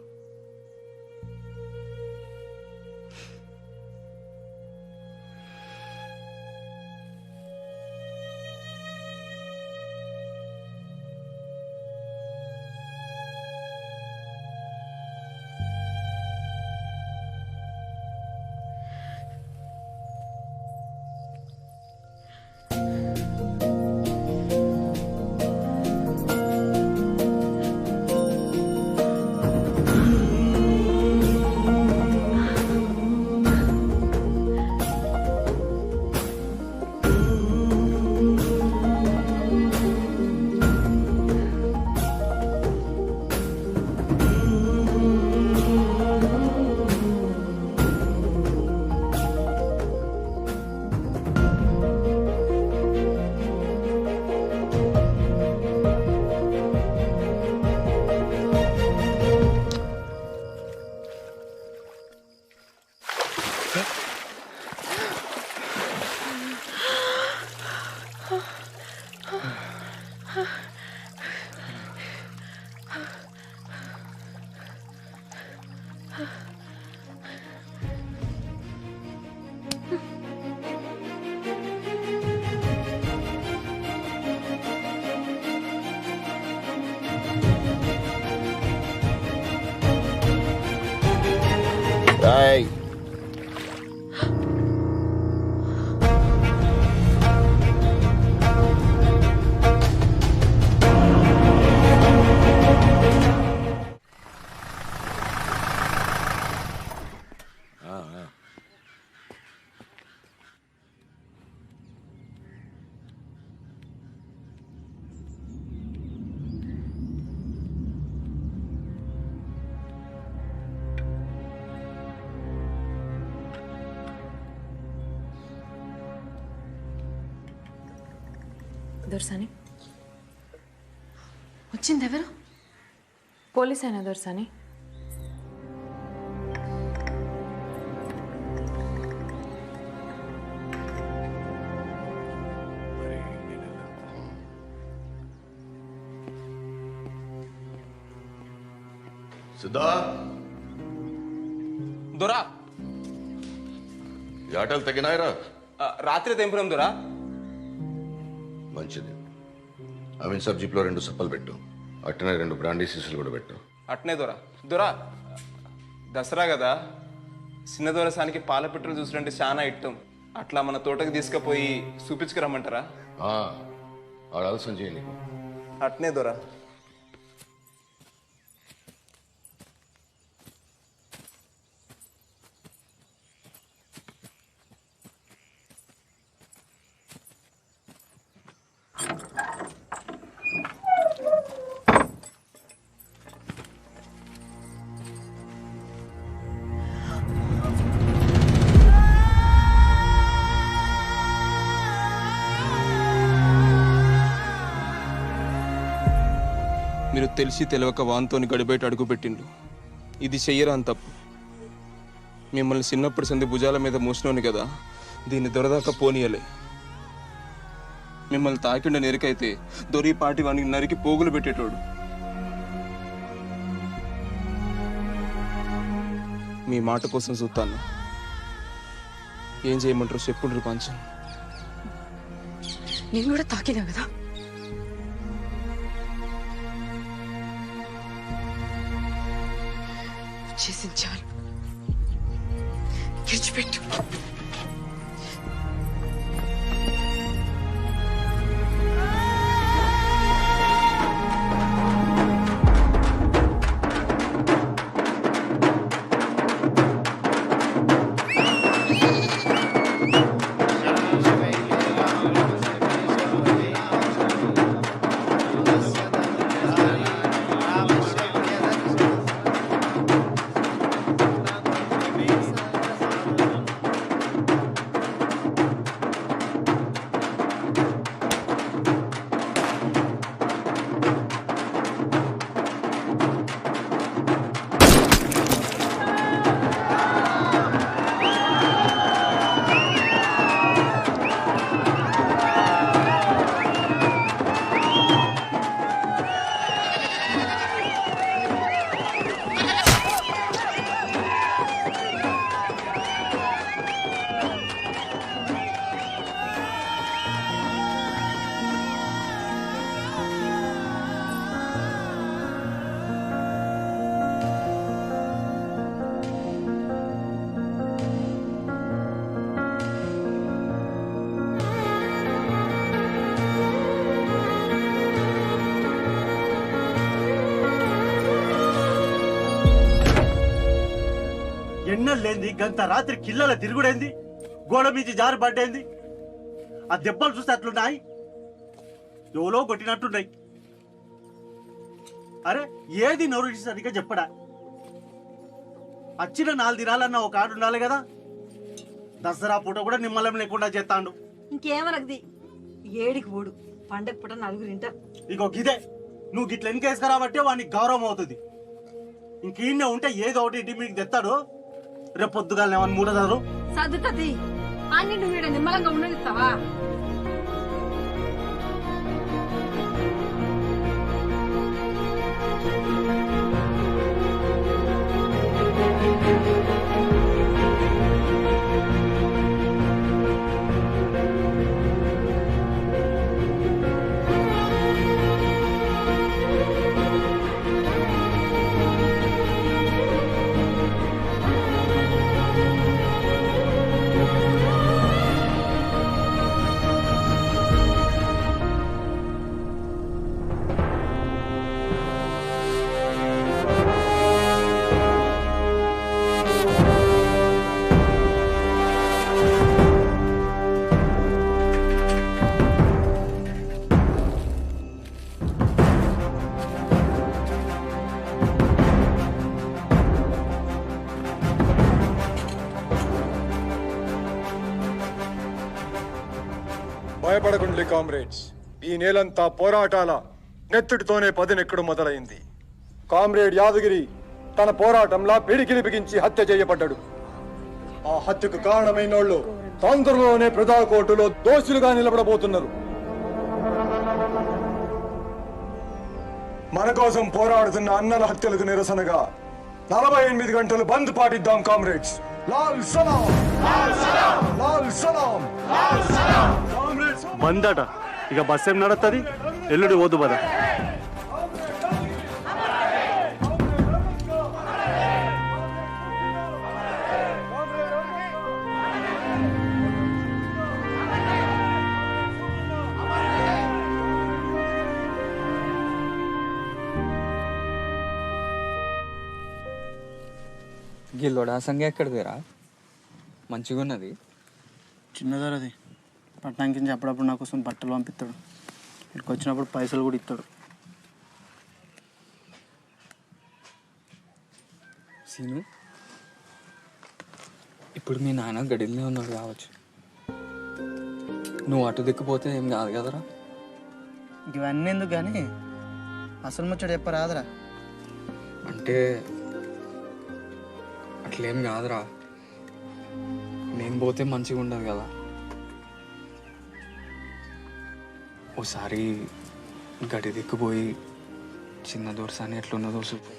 Hey. దొరసాని వచ్చింది ఎవరు? పోలీస్ అయినా దొరసాని? సిద్ధా దొరా, ఈ ఆటలు తగినాయరా? రాత్రి తెంపురం దొరా. మంచిది. అవిన్ సాబ్ జీప్లో 2 సప్పలు పెట్టు, అట్టనే 2 బ్రాండీ సీసులు కూడా పెట్టు. అట్నే దొరా. దొరా, దసరా కదా, చిన్న దొరసానికి పాల పెట్రోల్ చూసినంటే చాలా ఇట్టం. అట్లా మన తోటకి తీసుకుపోయి చూపించుకురమ్మంటారా? ఆడ ఆలస్యం చేయండి. అట్నే దొరా. మీరు తెలిసి తెలియక వాన్తోని గడిబయట అడుగుపెట్టిండు. ఇది చెయ్యరా అని తప్పు. మిమ్మల్ని చిన్నప్పటి సంది భుజాల మీద మూసినోని కదా, దీన్ని దొరదాకా పోనీయలే. మిమ్మల్ని తాకిండ నెరికైతే దొరి పాటి వానికి నరికి పోగులు పెట్టేటోడు. మీ మాట కోసం చూస్తాను. ఏం చేయమంటారు చెప్పుండ్రు పంచం. నేను కూడా తాకినా కదా. చేసి చాలు, విడిచిపెట్టు. సిగ్నల్ లేంది గంత రాత్రి కిల్లల తిరుగుడేంది గోడ మీద జారి పడ్డేంది ఆ దెబ్బలు చూస్తే అట్లున్నాయి ఎవరో కొట్టినట్టున్నాయి అరే ఏది నోరు సరిగ్గా చెప్పడా వచ్చిన 4 దినాలన్నా ఒక ఆడు ఉండాలి కదా దసరా పూట కూడా నిమ్మలం లేకుండా చేస్తాడు ఇంకేమనది ఏడికి పోడు పండగ పూట 4 ఇంటారు ఇగో గిదే నువ్వు గిట్ల ఎన్కేసుకురాబట్టే వానికి గౌరవం అవుతుంది ఇంకీన్నే ఉంటే ఏదో ఒకటి ఇంటి మీకు తెస్తాడు రేపు పొద్దుగాలనే ఏమన్నా మూడదారు సర్దుతుంది అన్ని నువ్వు ఈడ నిమ్మలంగా ఉండనిస్తావా భయపడకండి కామ్రేడ్స్, ఈ నేలంతా పోరాటాల నెత్తుటితోనే పదునెక్కడు మొదలైంది. కామ్రేడ్ యాదగిరి తన పోరాటంలా పిడికిలి బిగించి హత్య చేయబడ్డాడు. ఆ హత్యకు కారణమైనోళ్ళు తొందరలోనే ప్రజా కోర్టులో దోషులుగా నిలబడబోతున్నారు. మన కోసం పోరాడుతున్న అన్నల హత్యలకు నిరసనగా 48 గంటలు బంద్ పాటిద్దాం కామ్రేడ్స్. లాల్ సలాం, లాల్ సలాం. బందట ఇక బస్ ఏం నడుస్తుంది ఎల్లుడి పోదు బదా గిల్లోడా సంగ ఎక్కడిదిరా మంచిగా ఉన్నది చిన్నదరది పట్టణానికి అప్పుడప్పుడు నా కోసం బట్టలు పంపిస్తాడు ఇక్కడికి వచ్చినప్పుడు పైసలు కూడా ఇస్తాడు. సీను ఇప్పుడు మీ నాన్న గడిలోనే ఉన్నాడు కావచ్చు, నువ్వు అటు దిక్కుపోతే ఏం కాదు కదరా. ఇవన్నీ ఎందుకు కానీ అసలు ముచ్చట చెప్పరాదరా. అంటే అట్లేం కాదురా, నేను పోతే మంచిగా ఉండదు కదా. ఓసారి గడి దిక్కుపోయి చిన్న దోర్సాని ఎట్లున్నదో చూపు.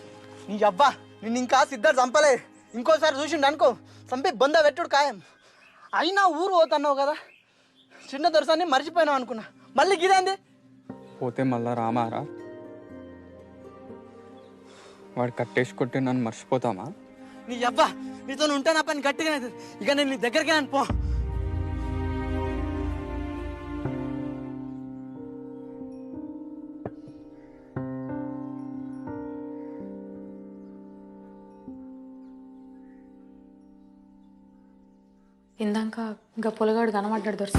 నీ అబ్బా నిన్ను ఇంకా సిద్ధార్థ చంపలే, ఇంకోసారి చూసిండు అనుకో చంపి బొంద పెట్టుడు ఖాయం. అయినా ఊరు పోతున్నావు కదా, చిన్న దొరసాన్ని మర్చిపోయినావు అనుకున్నా, మళ్ళీ గిదేంది పోతే మళ్ళా రామారా? వాడు కట్టేసి కొట్టి నన్ను మర్చిపోతామా? నీ అబ్బా నీతో ఉంటే నా పని గట్టిగా ఇక నేను నీ దగ్గరికి అనుకో. ఇందాక ఇంకా పొలగాడు కనబడ్డాడు దొరస.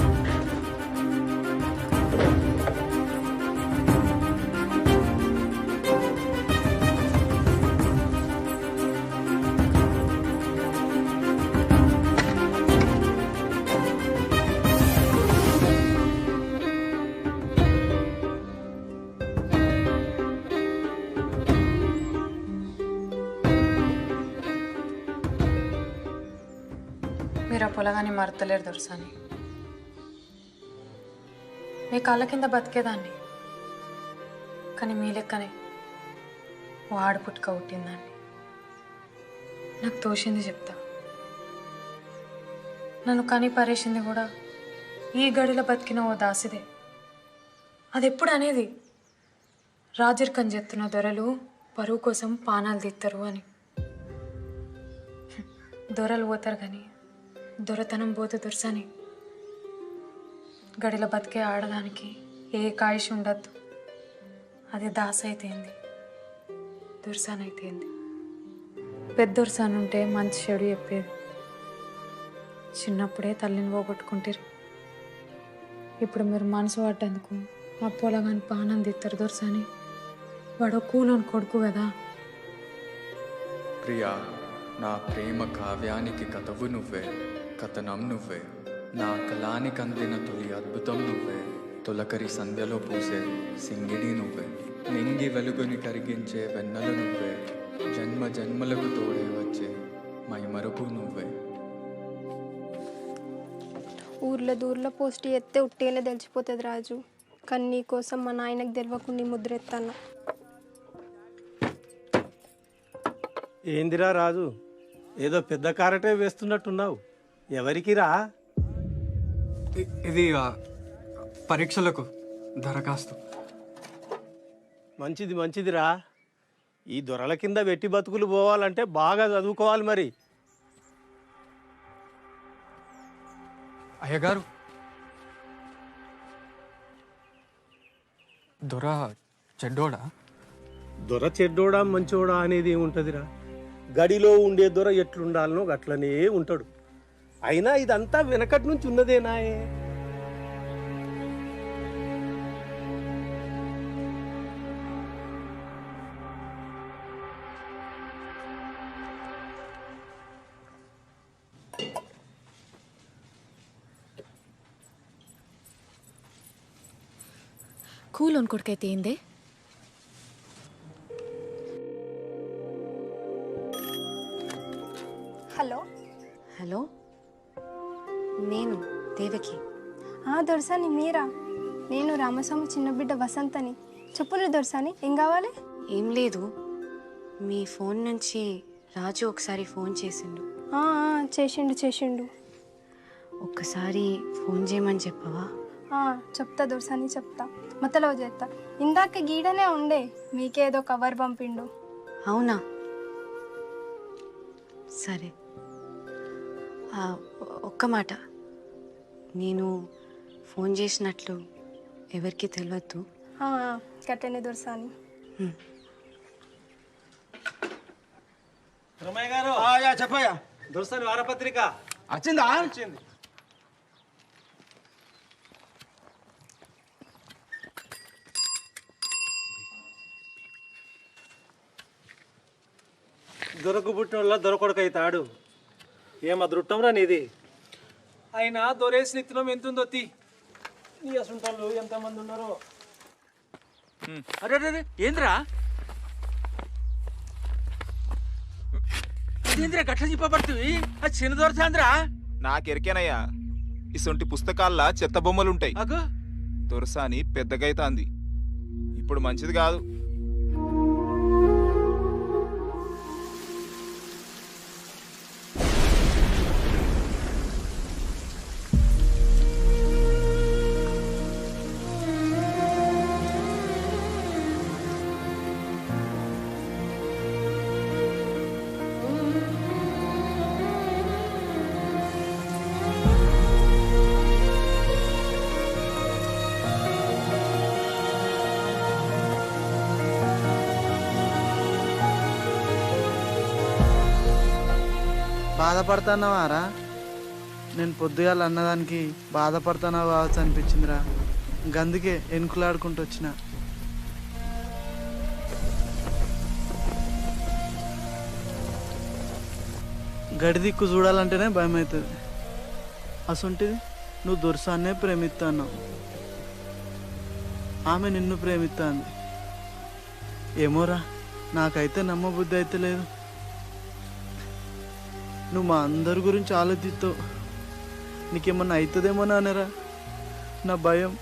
మీరు ఆ పొలగాన్ని మరతలేరు దొరసాని. మీ కాళ్ళ కింద బతికేదాన్ని, కానీ మీ లెక్కనే ఓ ఆడు పుట్టుక పుట్టిందాన్ని. నాకు తోచింది చెప్తా, నన్ను కని పరేసింది కూడా ఈ గడిలో బతికిన ఓ దాసిదే. అది ఎప్పుడు అనేది రాజరికం చెప్తున్న దొరలు పరువు కోసం పానాలు తీస్తారు అని. దొరలు పోతారు కానీ దొరతనం పోతే దొరసాని. గడిలో బతికే ఆడదానికి ఏ కాయిష్ ఉండద్దు, అది దాస అయితేంది దొరసాని అయితేంది. పెద్దోర్సాని ఉంటే మంచి చెడు చెప్పేది. చిన్నప్పుడే తల్లిని పోగొట్టుకుంటారు. ఇప్పుడు మీరు మనసు పడ్డందుకు ఆ పొలగాని పానం తీస్తారు దొరసాని. వాడు కూలోని కొడుకు కదా. ప్రియా, నా ప్రేమ కావ్యానికి కథవు నువ్వే, కథనం నువ్వే, నా కళానికి అందిన తొలి అద్భుతం నువ్వే, తొలకరి సంధ్యలో పూసే సింగిడి నువ్వే, నింగి వెలుగుని కరిగించే వెన్నెల నువ్వే, జన్మ జన్మలకు తోడే వచ్చే మైమరుపు నువ్వే. ఊర్లో దూర్లో పోస్ట్ ఎత్తే ఉట్టేనే తెలిసిపోతుంది రాజు. కానీ నీ కోసం మా నాయనకు తెలియకుండా ముద్ర ఎత్తాను. ఏందిరా రాజు, ఏదో పెద్ద కారటే వేస్తున్నట్టున్నావు. ఎవరికి రా? ఇది పరీక్షలకు దరఖాస్తు. మంచిది మంచిదిరా. ఈ దొరల కింద వెట్టి బతుకులు పోవాలంటే బాగా చదువుకోవాలి మరి. అయ్యగారు, దొర చెడ్డోడా? దొర చెడ్డోడా మంచోడా అనేది ఏముంటుందిరా. గడిలో ఉండే దొర ఎట్లుండాలనో అట్లనే ఉంటాడు. అయినా ఇదంతా వెనకటి నుంచి ఉన్నదేనాయే. కూలోన్ కొడుకైతే ఏందే? హలో హలో, నేను దేవకి. దొరసాని మీరా? నేను రామస్వామి చిన్న బిడ్డ వసంతని. చెప్పులు దొరసాని, ఏం కావాలి? ఏం లేదు, మీ ఫోన్ నుంచి రాజు ఒకసారి ఫోన్ చేసిండు. చేసిండు. ఒక్కసారి ఫోన్ చేయమని చెప్పవా? చెప్తా దొరసాని, చెప్తా. మతలో చేస్తా. ఇందాక గీడనే ఉండే, మీకేదో కవర్ పంపిండు. అవునా, సరే. ఒక్క మాట, నేను ఫోన్ చేసినట్లు ఎవరికి తెలియద్దు. కట్టనే దొరసాని. రమయ్య గారు, చెప్పయ్యా. దొరసాని వారపత్రిక వచ్చిందా? వచ్చింది. దొరకు పుట్టిన దొరకొడక అవుతాడు. ఏం అదృష్టంరా నీది. అయినా దొరేసి నిత్యం ఎంతుందో తీ. నీ అసంటోళ్ళు ఎంతమంది ఉన్నారో. అరే ఏంద్రా ఏంద్రా గట్ల చెప్పబడుతుంది? అది చిన్న దొరసాంద్రా. నాకెరికేనయ్యా, ఇసొంటి పుస్తకాల్లో చెత్త బొమ్మలుంటాయి. దొరసాని పెద్దగైతాంది, ఇప్పుడు మంచిది కాదు. బాధపడుతున్నావారా? నేను పొద్దుగాల అన్నదానికి బాధపడుతున్నావు కావచ్చు అనిపించిందిరా. గందుకే ఎనుకులాడుకుంటూ వచ్చిన. గడి దిక్కు చూడాలంటేనే భయం అవుతుంది. అసొంటిది నువ్వు దొరసాన్నే ప్రేమిస్తున్నావు, ఆమె నిన్ను ప్రేమిస్తాంది. ఏమోరా, నాకైతే నమ్మబుద్ధి అయితే లేదు. నువ్వు మా అందరి గురించి ఆలోచిస్తావు. నీకేమన్నా అవుతుందేమో నానేరా, నా భయం.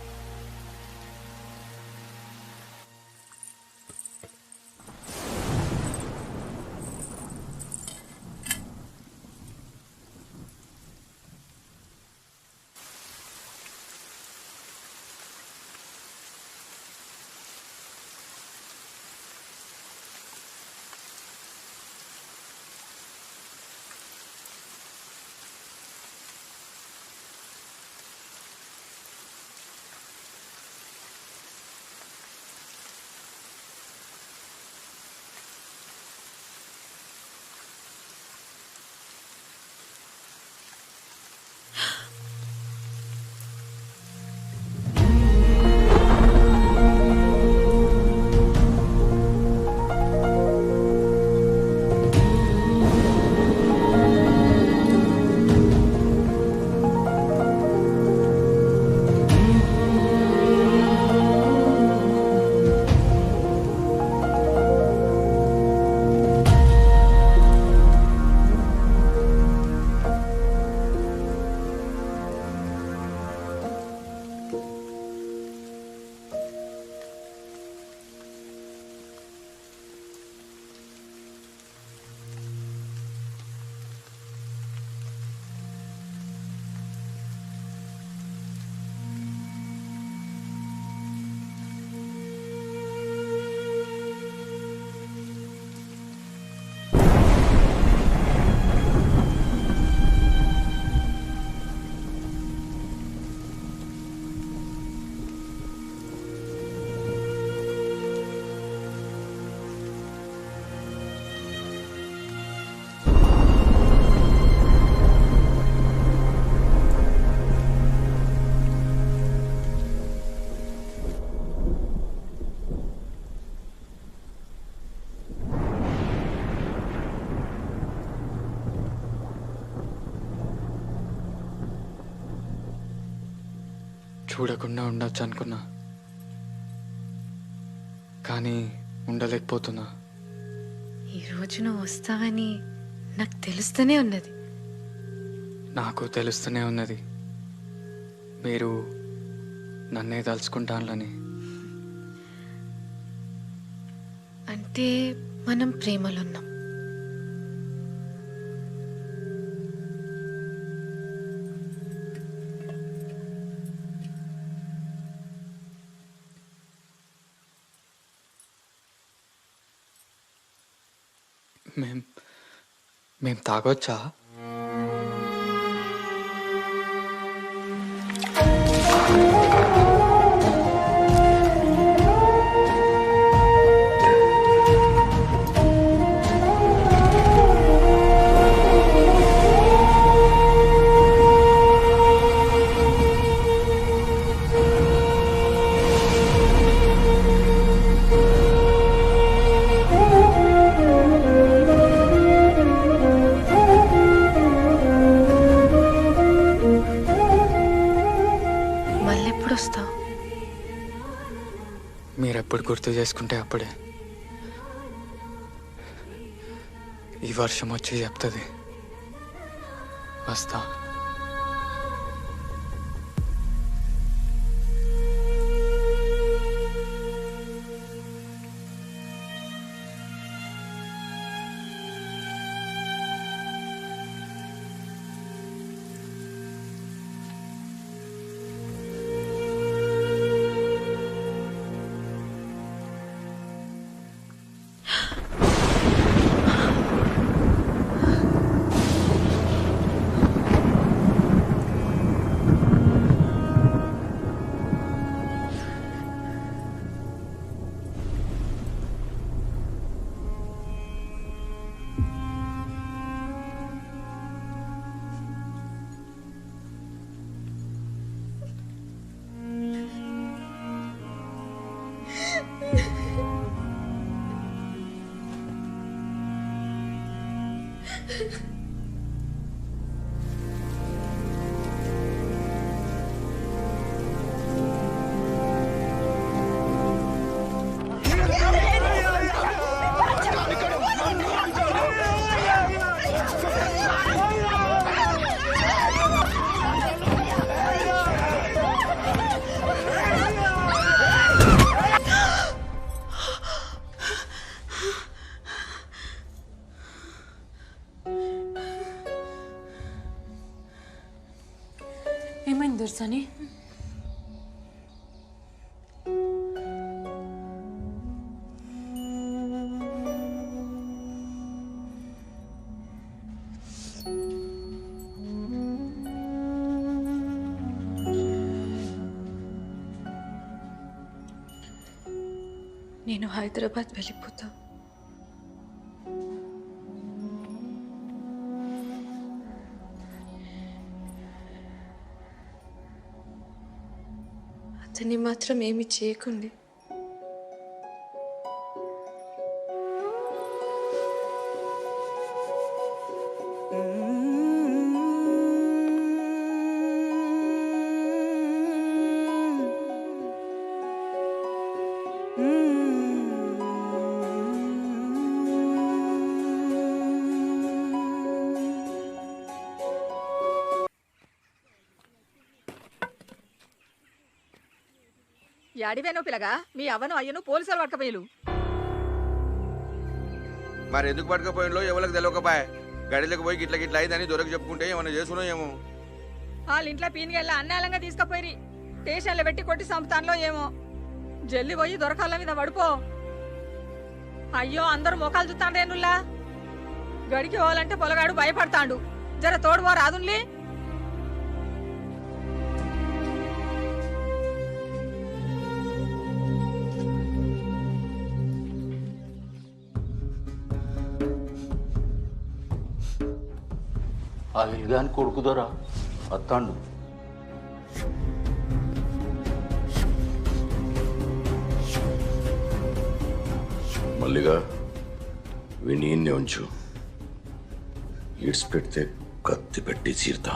చూడకుండా ఉండొచ్చు అనుకున్నా, కానీ ఉండలేకపోతున్నా. ఈరోజు నువ్వు వస్తావని నాకు తెలుస్తూనే ఉన్నది. నాకు తెలుస్తూనే ఉన్నది మీరు నన్నే తలుచుకుంటానని. అంటే మనం ప్రేమలో ఉన్నాం. మేం తాగొచ్చా? మీరెప్పుడు గుర్తు చేసుకుంటే అప్పుడే. ఈ వర్షం వచ్చి చెప్తుంది వస్తా. ఏమైంది దొర్సాని? నేను హైదరాబాద్ వెళ్ళిపోతా. అతన్ని మాత్రం ఏమి చేయకండి. యాడివేనో పిల్లగా మీ అవ్వను అయ్యను పోలీసులు పట్టకపోయిలు. మరి ఎందుకు పట్టుకపోయినలో ఎవరికి తెలియకపాయ. గడిలోకి పోయి గిట్ల గిట్ల అయిందని దొరికి చెప్పుకుంటే ఏమన్నా చేసుకున్నా ఏమో. వాళ్ళ ఇంట్లో పీనిగెళ్ళ అన్నాలంగా తీసుకుపోయి స్టేషన్లో పెట్టి కొట్టి చంపుతాన్లో ఏమో. జల్లి పోయి దొరకాల మీద పడిపో. అయ్యో అందరూ మొఖాలు చూస్తాండ్రేనుల్లా. గడికి పోవాలంటే పొలగాడు భయపడతాండు. జర తోడువో రాదున్లీ. ఆ విల్గాని కొడుకుదోరా వస్తాండు. మల్లిగా వినీన్నే ఉంచు. ఈడ్స్ పెడితే కత్తి పెట్టి చీరుతా.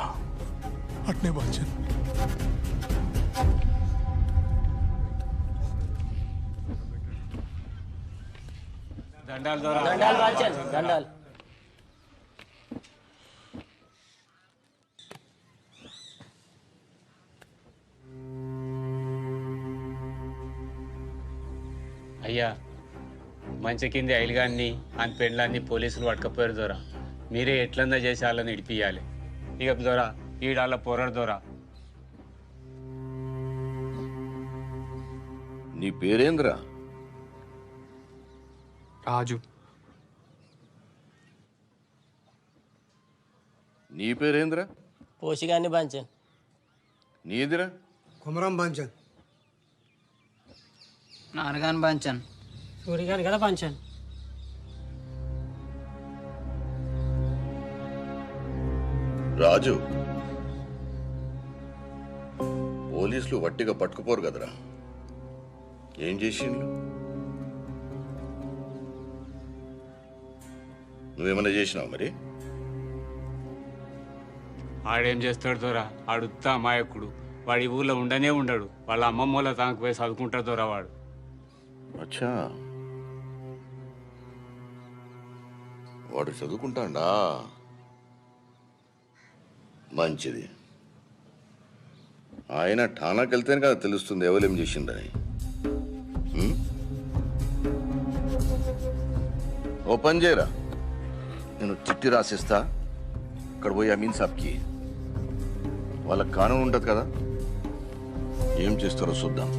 అట్నే బాచన్. దండాలు బాచన్, దండాలు. అయ్యా మంచి కింది ఐలుగాన్ని అని పెండ్లాన్ని పోలీసులు పట్టుకపోయారు దొరా. మీరే ఎట్లన్నా చేసి వాళ్ళని ఇడిపియాలి. ఇక దొరా ఈడాళ్ళ పోరాడు దొరా. నీ పేరేంద్రా? రాజు. నీ పేరేంద్రా? పోషిగాన్ని బాంచన్. నీదిరా? కుమరం బాంచన్. నాన్నగాని బాంచన్. సూరిగాని కదా బాంచన్. రాజు, పోలీసులు వట్టిగా పట్టుకుపోరు కదరా, ఏం చేసిండ్రు? నువ్వేమన్నా చేసినావు మరి? ఆడేం చేస్తాడు దొరా, ఆడుతా అమాయకుడు. వాడి ఊళ్ళో ఉండనే ఉండడు. వాళ్ళ అమ్మమ్మ వాళ్ళ తనకు పోయి చదువుకుంటాడు దొరా వాడు. అచ్చా, వాడు చదువుకుంటాడా? మంచిది. ఆయన ఠానాకి వెళ్తేనే కదా తెలుస్తుంది ఎవరేం చేసిండని. ఓ పని చేయరా, నేను చిట్టి రాసిస్తా, అక్కడ పోయి అమీన్ సాబ్కి. వాళ్ళకి కానూన్ ఉంటుంది కదా, ఏం చేస్తారో చూద్దాం.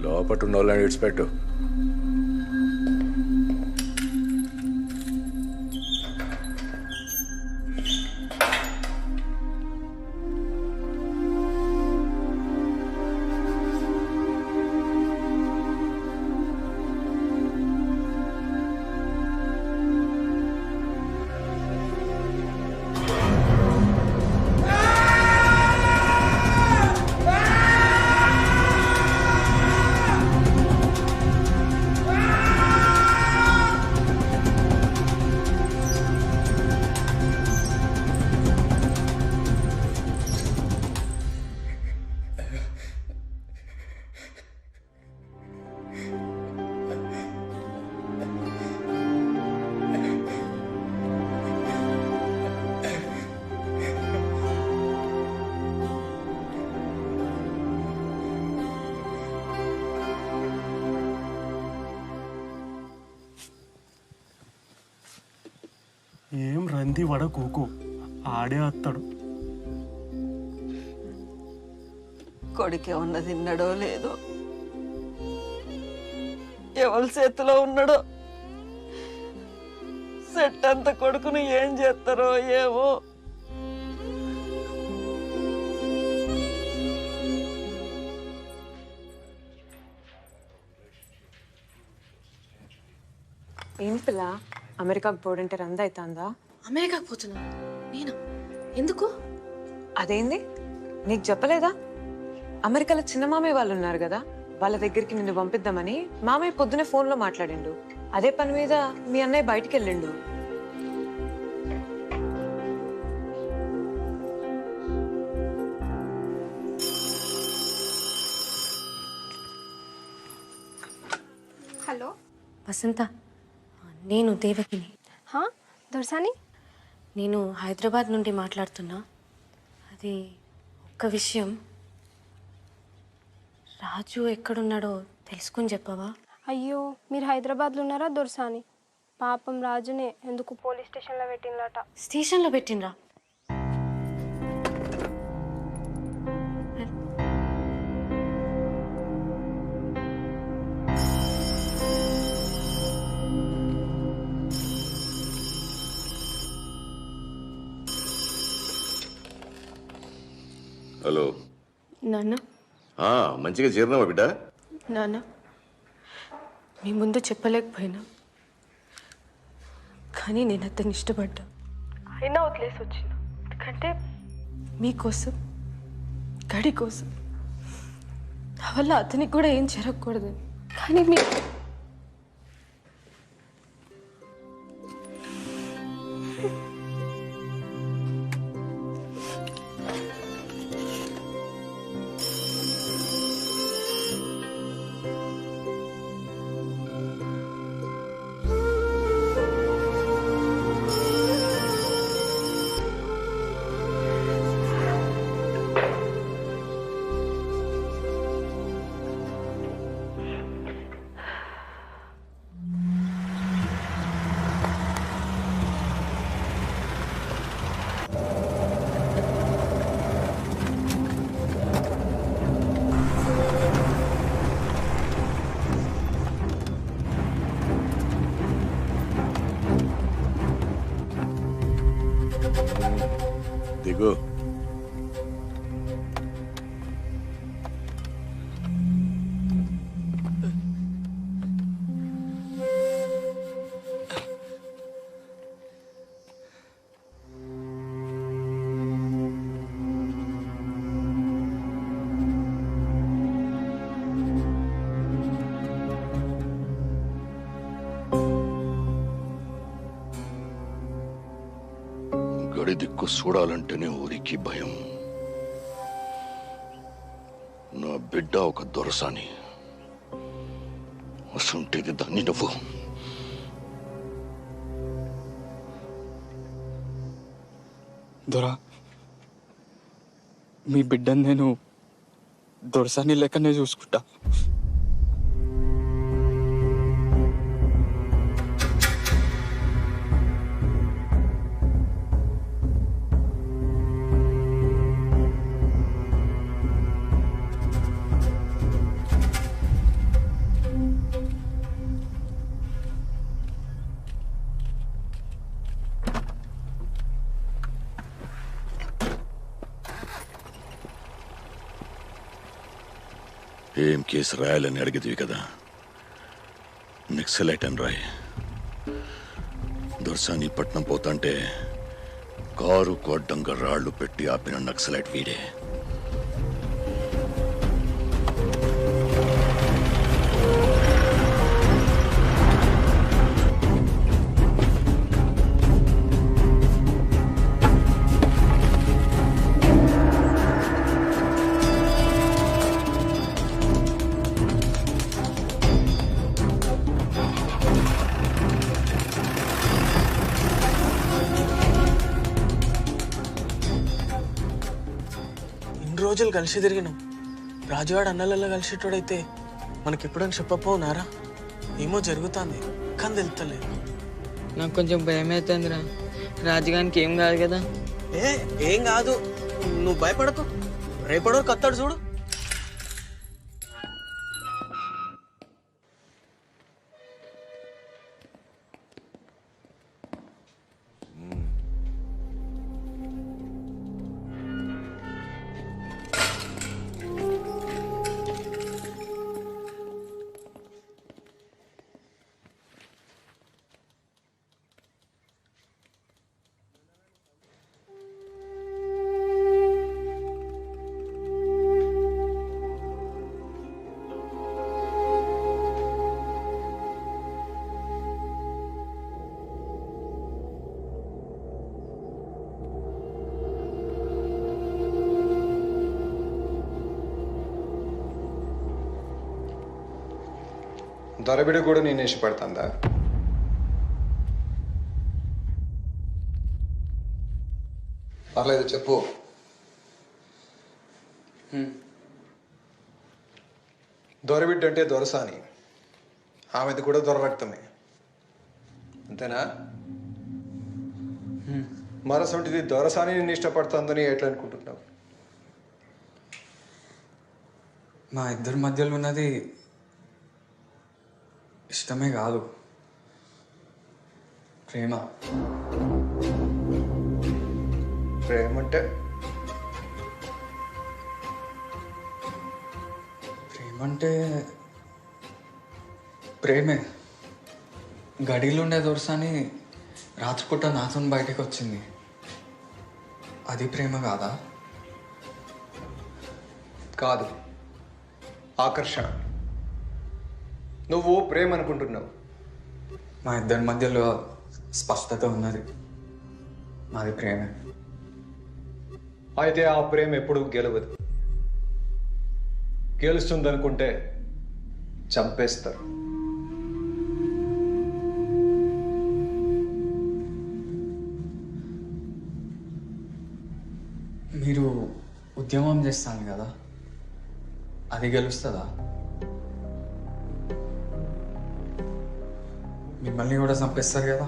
లోపట్టున్న వాళ్ళని విడిచిపెట్టు. ఏం రంది వడ కూకు, ఆడే వస్తాడు. కొడుకే ఉన్న తిన్నాడో లేదో, ఎవరి చేతిలో ఉన్నాడో, సెట్ అంత కొడుకును ఏం చేస్తారో ఏమో. ఏం పిల్ల, అమెరికాకు పోడంటే రంద అవుతుందా? అమెరికాకు పోతున్నా నేను? ఎందుకు? అదేంది, నీకు చెప్పలేదా? అమెరికాలో చిన్న మామయ్య వాళ్ళు ఉన్నారు కదా, వాళ్ళ దగ్గరికి నిన్ను పంపిద్దామని మామయ్య పొద్దునే ఫోన్లో మాట్లాడిండు. అదే పని మీద మీ అన్నయ్య బయటికి వెళ్ళిండు. హలో వసంత, నేను దేవకిని. దొరసాని, నేను హైదరాబాద్ నుండి మాట్లాడుతున్నా. అది ఒక్క విషయం, రాజు ఎక్కడున్నాడో తెలుసుకుని చెప్పవా? అయ్యో మీరు హైదరాబాద్లో ఉన్నారా దొరసాని? పాపం రాజునే ఎందుకు పోలీస్ స్టేషన్లో పెట్టినట. స్టేషన్లో పెట్టినరా? హలో నాన్న. మంచిగా చేరినావా బిడ్డ? నాన్న, మీ ముందు చెప్పలేకపోయినా, కానీ నేను అతన్ని ఇష్టపడ్డా. అయినా వదిలేసి వచ్చిన. ఎందుకంటే మీకోసం, గడి కోసం. నా వల్ల అతనికి కూడా ఏం జరగకూడదు. కానీ మీ దిగు. గడి దిక్కు చూడాలంటేనే ఊరికి భయం. నా బిడ్డ ఒక దొరసాని. అసంటేది దాన్ని నువ్వు. దొరా, మీ బిడ్డను నేను దొరసాని లెక్కనే చూసుకుంటా. ఏం కేసు రాయాలని అడిగితివి కదా, నక్సలైట్ అని రాయి. దొరసాని పట్నం పోతాంటే కారు కొడ్డంగా రాళ్లు పెట్టి ఆపిన నక్సలైట్ వీడే. రోజులు కలిసి తిరిగినాం. రాజువాడు అన్నలలో కలిసేటోడైతే మనకెప్పుడని చెప్పపోనారా? ఏమో జరుగుతుంది కానీ తెలుస్తలేదు. నాకు కొంచెం భయం అవుతుందిరా. రాజుగానికి ఏం కాదు కదా? ఏం కాదు, నువ్వు భయపడకు. రేపడో కత్తాడు చూడు. దొరబిడ కూడా నేను ఇష్టపడుతుందా? పర్లేదు చెప్పు. దొరబిడ్డ అంటే దొరసాని, ఆమెది కూడా దొర రక్తమే, అంతేనా? మరసొంటిది దొరసాని నేను ఇష్టపడుతుందని ఎట్లా అనుకుంటున్నావు? మా ఇద్దరి మధ్యలో ఉన్నది ఇష్టమే కాదు, ప్రేమ. ప్రేమ అంటే? ప్రేమ అంటే ప్రేమే. గడిలో ఉండే దొరసాని రాత్రిపూట నాతో బయటకు వచ్చింది. అది ప్రేమ కాదా? కాదు, ఆకర్షణ. నువ్వు ప్రేమ అనుకుంటున్నావు. మా ఇద్దరి మధ్యలో స్పష్టత ఉన్నది. మాది ప్రేమే. అయితే ఆ ప్రేమ ఎప్పుడు గెలవదు. గెలుస్తుందనుకుంటే చంపేస్తారు. మీరు ఉద్యమం చేస్తాను కదా, అది గెలుస్తుందా? మిమ్మల్ని కూడా చంపేస్తారు కదా?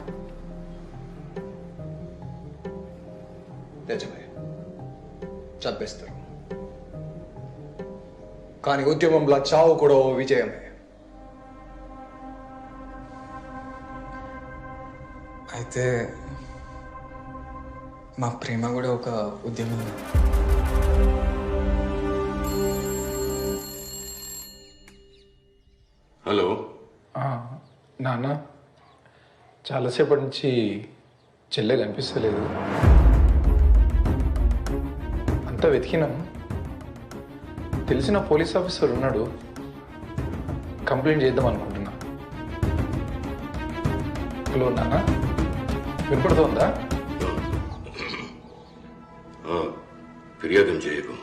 నిజమే, చంపేస్తారు. కానీ ఉద్యమంలో చావు కూడా ఓ విజయమే. అయితే మా ప్రేమ కూడా ఒక ఉద్యమం. హలో నాన్న, చాలాసేపటి నుంచి చెల్లె కనిపిస్తలేదు. అంతా వెతికినాం. తెలిసిన పోలీస్ ఆఫీసర్ ఉన్నాడు, కంప్లైంట్ చేద్దాం అనుకుంటున్నా. హలో నాన్న, వినపడుతోందా? ఫిర్యాదు చేయకు,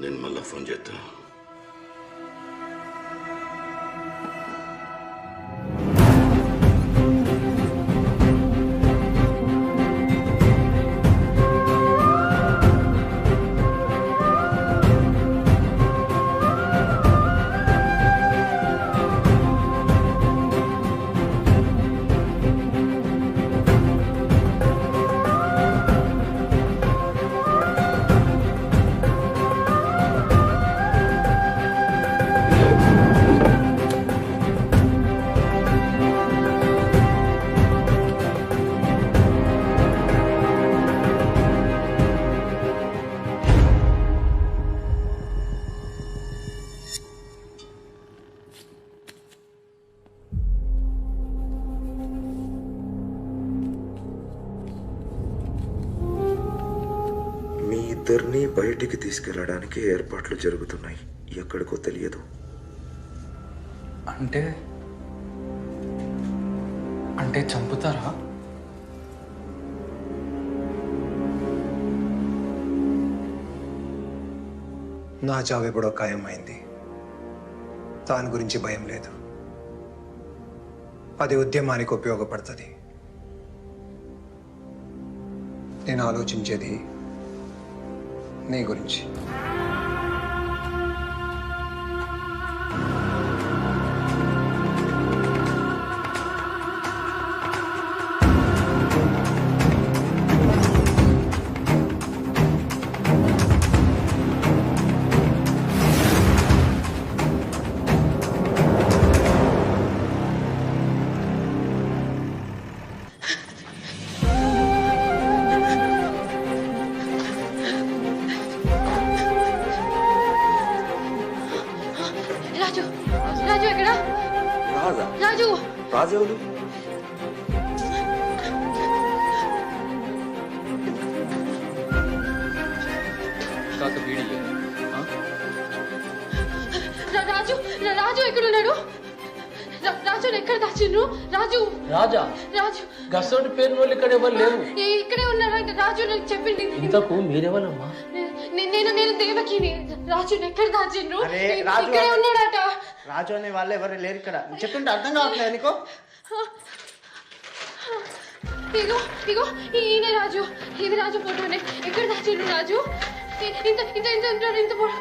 నేను మళ్ళా ఫోన్ చేస్తా. ఇద్దరిని బయటికి తీసుకెళ్ళడానికి ఏర్పాట్లు జరుగుతున్నాయి. ఎక్కడికో తెలియదు. అంటే అంటే చంపుతారా? నా చావు ఎప్పుడో ఖాయమైంది. దాని గురించి భయం లేదు. అది ఉద్యమానికి ఉపయోగపడుతుంది. నేను ఆలోచించేది నీ గురించి. రాజు ఎక్కడ? రాజు రాజు రాజు రాజు ఎక్కడున్నాడు? రాజు ఎక్కడ దాచిండ్రు? రాజు రాజా రాజు గసోటి పేరు వాళ్ళు ఇక్కడ ఎవరు లేరు. ఇక్కడే ఉన్నాడు రాజు. నాకు చెప్పింది. ఇంతకు మీరెవరమ్మా? నేను దేవకిని. రాజు ఎక్కడ దాచిండ్రు? రాజు ఇక్కడే ఉన్నాడట. రాజు అనే వాళ్ళు ఎవరు లేరు ఇక్కడ. చెప్తుంటే అర్థం కావట్లేదు నీకు? ఇగో ఇగో ఈయన రాజు. ఇది రాజు ఫోటోనే. ఎక్కడ దాచిండ్రు రాజు? ఇంత ఇంత ఇంత ఇంత ఫోటో.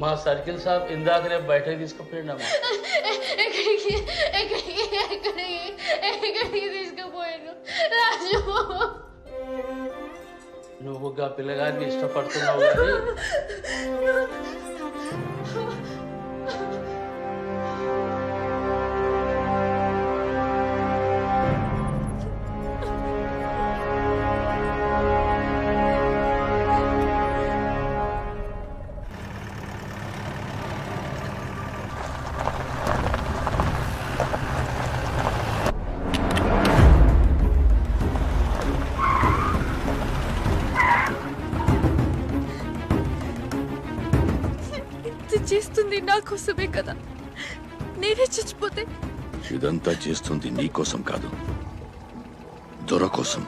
మా సర్కిల్ సాబ్ ఇందాకనే బయటకు తీసుకుపోయిండమ్మా. ఎక్కడికి ఎక్కడికి ఎక్కడికి ఎక్కడికి తీసుకుపోయాను రాజు? నువ్వు ఆ పిల్లగారిని ఇష్టపడుతున్నావు కానీ చేస్తుంది నా కోసమే కదా. నేనే చచ్చిపోతే ఇదంతా చేస్తుంది నీ కోసం కాదు, దొర కోసం.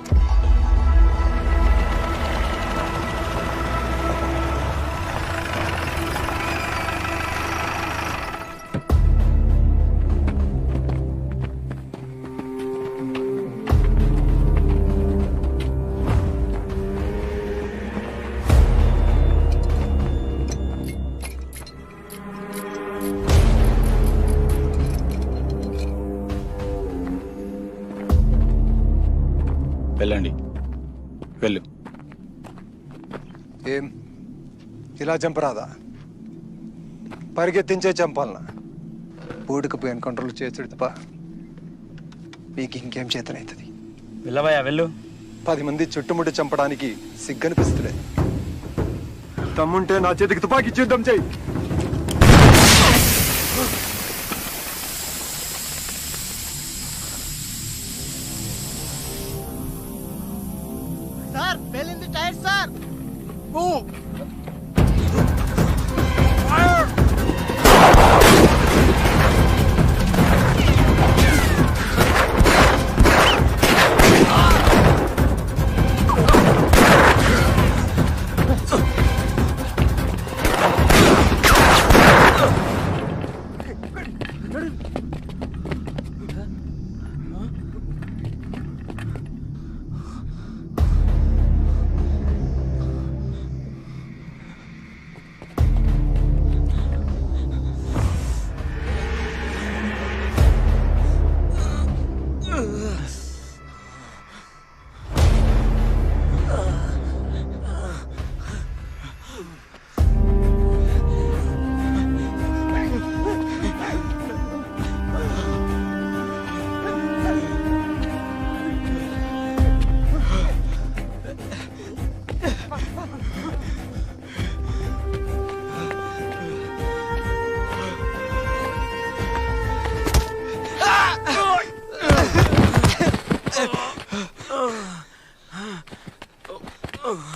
వెళ్ళండి, వెళ్ళు. ఏం ఇలా చంపరాదా? పరిగెత్తించే చంపాలనా? ఊడికి ఎన్కౌంటర్లు చేతుడు తప్ప మీకు ఇంకేం చేతనవుతుంది? వెళ్ళవయ్యా వెళ్ళు. 10 మంది చుట్టుముట్టి చంపడానికి సిగ్గనిపిస్తలేదు. తమ్ముంటే నా చేతికి తుపాకీ యుద్ధం చేయి. సార్ పేలింది టైర్ సార్.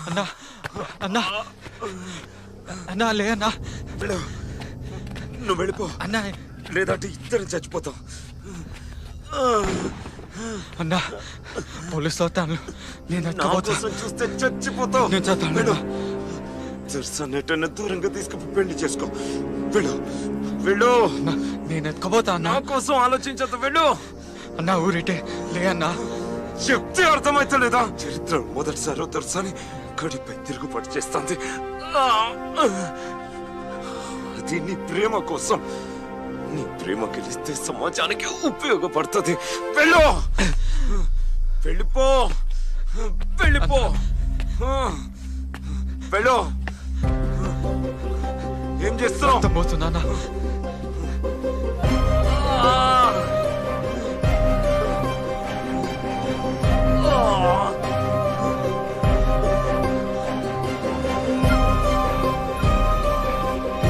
అన్నా అన్నా అన్నా లే అన్నా. నువ్వు వెళ్ళిపో అన్నా, లేదంటే ఇద్దరు చచ్చిపోతాం. అన్నా పోలీసులు వస్తాను. నేను నా కోసం చూస్తే చచ్చిపోతావు. నేను చస్తాను. దర్శనటన్న దూరంగా తీసుకుని పెళ్లి చేసుకో. వెళ్ళు వెళ్ళు. నేను ఎత్తుకోపోతా అన్నా. నా కోసం ఆలోచించద్దు, వెళ్ళు. అన్నా ఊరిటే లే అన్నా. చెప్తే అర్థమైతలేదా? చరిత్ర మొదటిసారి దొరసాని గడిపై తిరుగుబాటు చేస్తుంది. అది నీ ప్రేమ కోసం. నీ ప్రేమ గెలిస్తే సమాజానికి ఉపయోగపడుతుంది. వెళ్ళు, వెళ్ళిపో, వెళ్ళిపో, వెళ్ళు. ఏం చేస్తున్నావు? పోతున్నా.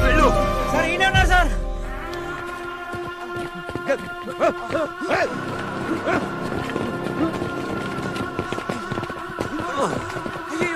వెళ్ళు. సార్ ఈయన ఉన్నారు సార్. అయ్యో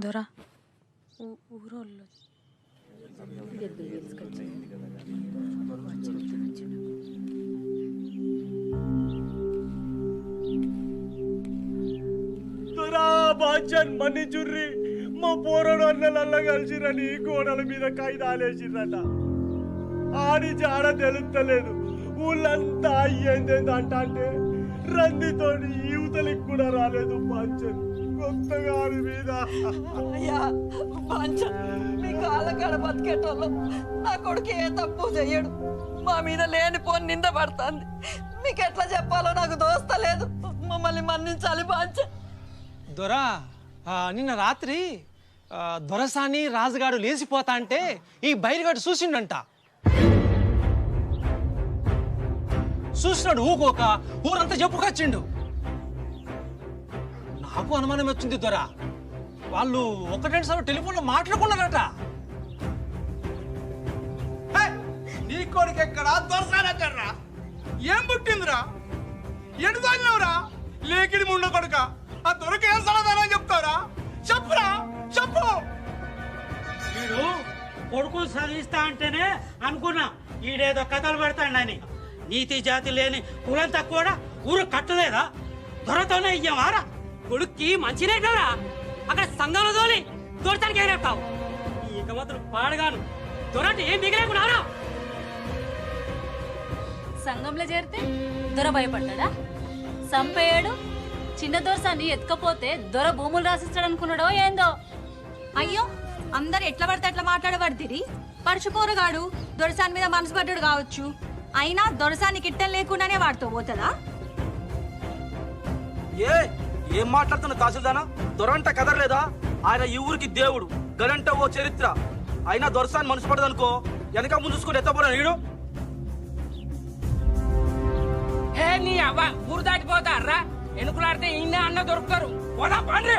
దొరా ఊరోళ్ళు దొరా బాచన్ మన్నిచుర్రి మా పోరడు అన్నలల్ల కలిసిరని గోడల మీద కాయిదాలేసిరట ఆడి జాడ తెలుస్తలేదు ఊళ్ళంతా ఏందేందంట అంటే రందితోటి యువతలికి కూడా రాలేదు బాచన్ కొత్తగా ఆడి మీద అయ్యా పంచ మీ కాళ్ళ కాడ బతికేటోళ్ళు నా కొడుకు ఏ తప్పు చెయ్యడు మా మీద లేనిపోని నింద పడుతుంది మీకు ఎట్లా చెప్పాలో నాకు దోస్తలేదు మమ్మల్ని మన్నించాలి పంచ దొరా నిన్న రాత్రి దొరసాని రాజుగాడు లేచిపోతా అంటే ఈ బైరిగాడు చూసిండంట. చూసినాడు ఊకోక ఊరంతా చెప్పుకొచ్చిండు. నాకు అనుమానం వచ్చింది దొరా, వాళ్ళు ఒకటేంటి సార్ టెలిఫోన్లో మాట్లాడుకున్నారట. నీ కొడుకు ఎక్కడా దొరసాని ఎక్కడరా? ఏం పుట్టిందిరా? ఎటు తోలినవురా? లేకిడి ముండ కొడుక ఆ దొరక ఏం సమాధానం చెప్తావురా? చెప్పురా, చెప్పు. వీడు కొడుకులు చదివిస్తా అంటేనే అనుకున్నా ఈడేదో కథలు పెడతాడని. నీతి జాతి లేని కులంతా కూడా ఊరు కట్టలేదా? దొరతోనే ఇయ్యవారా? కొడుక్కి మంచినే కదా అక్కడ సంఘంలో తోలి దొరటానికి ఎగరేస్తావు. ఇక మాత్రం పాడగాను దొరటి ఏం మిగిలేకున్నారా? సంఘంలో చేరితే దొర భయపడ్డా? సంపేయడు చిన్న దొరసాన్ని ఎత్తుకపోతే దొర భూములు రాసిస్తాడు అనుకున్నాడో ఏందో. అయ్యో అందరు ఎట్లా పడితే ఎట్లా మాట్లాడబడితిరి. పరుచుపోరగాడు దొరసాని మీద మనసు పడ్డాడు కావచ్చు, అయినా దొరసాన్ని కిట్టం లేకుండానే వాడుతూ పోతుందా? ఏం మాట్లాడుతున్న తహసీల్దానా? దొరంట కదరలేదా? ఆయన ఈ ఊరికి దేవుడు, గనంట ఓ చరిత్ర. అయినా దొరసాన్ని మనసు పడదనుకో వెనక ముందు చూసుకుని ఎత్తపోరా నీడు. హే నీ అవ్వ ఊరు దాటిపోతారా? ఎనుకులాడితే ఇన్నే అన్న దొరుకుతారు. పోదా పండ్రి.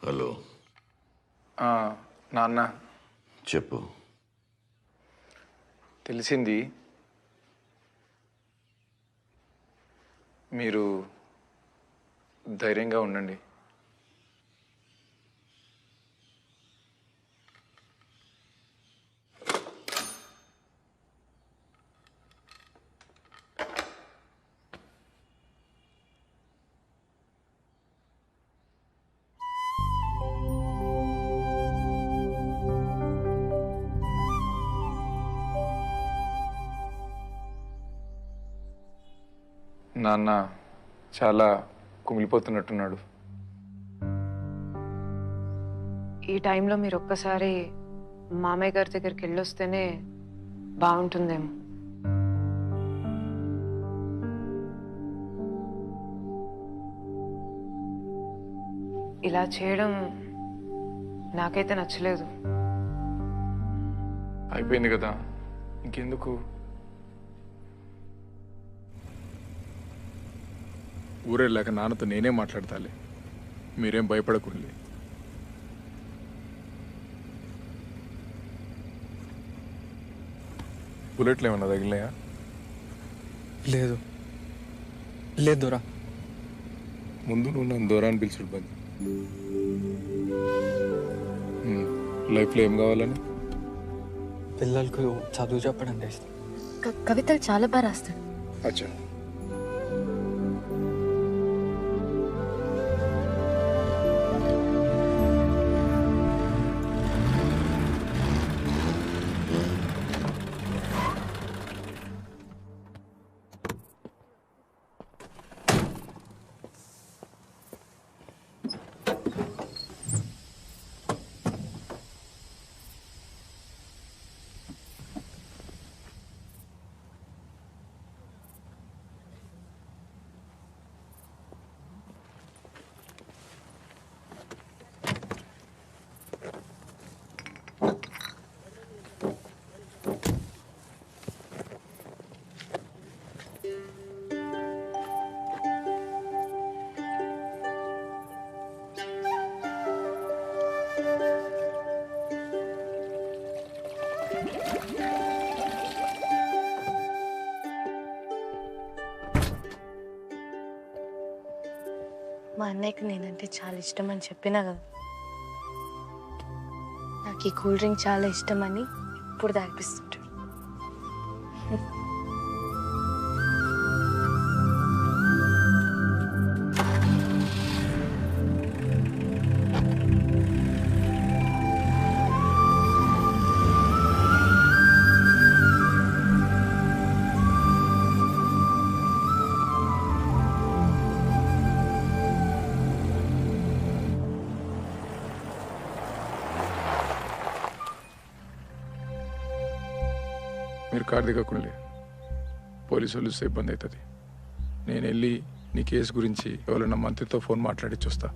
హలో నాన్న చెప్పు. తెలిసింది, మీరు ధైర్యంగా ఉండండి. నాన్న చాలా కుమిలిపోతున్నట్టున్నాడు. ఈ టైంలో మీరు ఒక్కసారి మామయ్య గారి దగ్గరికి వెళ్ళొస్తేనే బాగుంటుందేమో. ఇలా చేయడం నాకైతే నచ్చలేదు. అయిపోయింది కదా, ఇంకెందుకు? ఊరెళ్ళాక నాన్నతో నేనే మాట్లాడతాలే, మీరేం భయపడకండి. బుల్లెట్లు ఏమన్నా తగిలినాయా? లేదు లేదు దొరా. ముందు నువ్వు నన్ను దూరా అని పిలిచుడు బంద్. లైఫ్లో ఏం కావాలని? పిల్లలకు చదువు చెప్పడం చేస్తాం. కవితలు చాలా బాగా రాస్తాడు. అచ్చా, మా అన్నయ్యకి నేనంటే చాలా ఇష్టం అని చెప్పినా కదా. నాకు ఈ కూల్ డ్రింక్ చాలా ఇష్టమని ఇప్పుడు తాగిపిస్తుంటాడు. మీరు కారు దిగకుండా పోలీసు వాళ్ళు ఇస్తే ఇబ్బంది అవుతుంది. నేను వెళ్ళి నీ కేసు గురించి ఎవరైనా మంత్రితో ఫోన్ మాట్లాడి చూస్తా.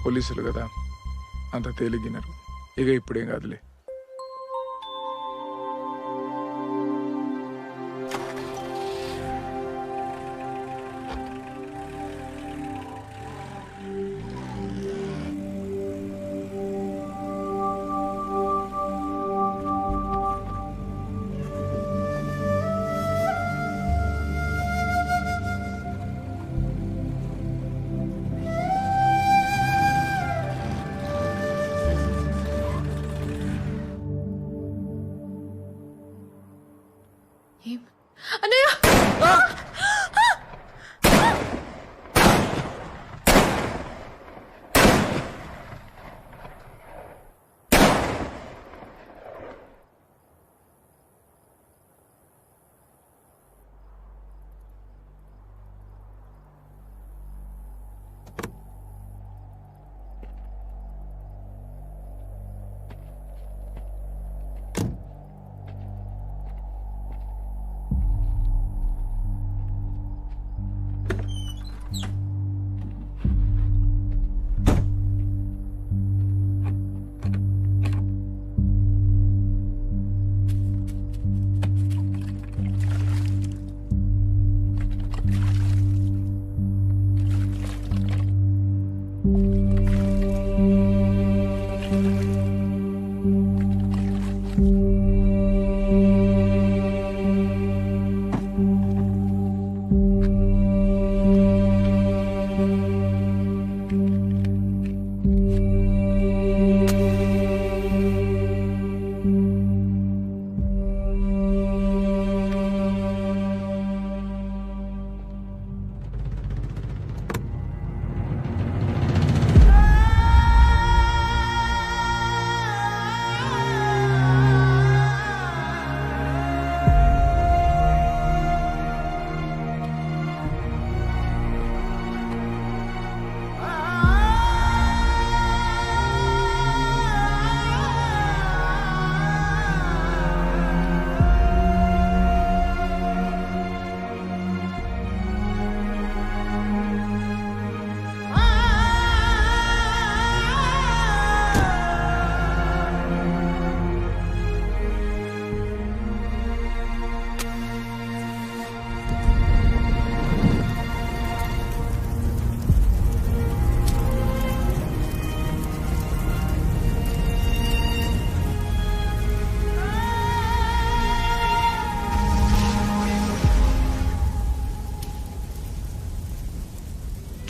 పోలీసులు కదా అంత తేలిగినారు. ఇక ఇప్పుడేం కాదులే.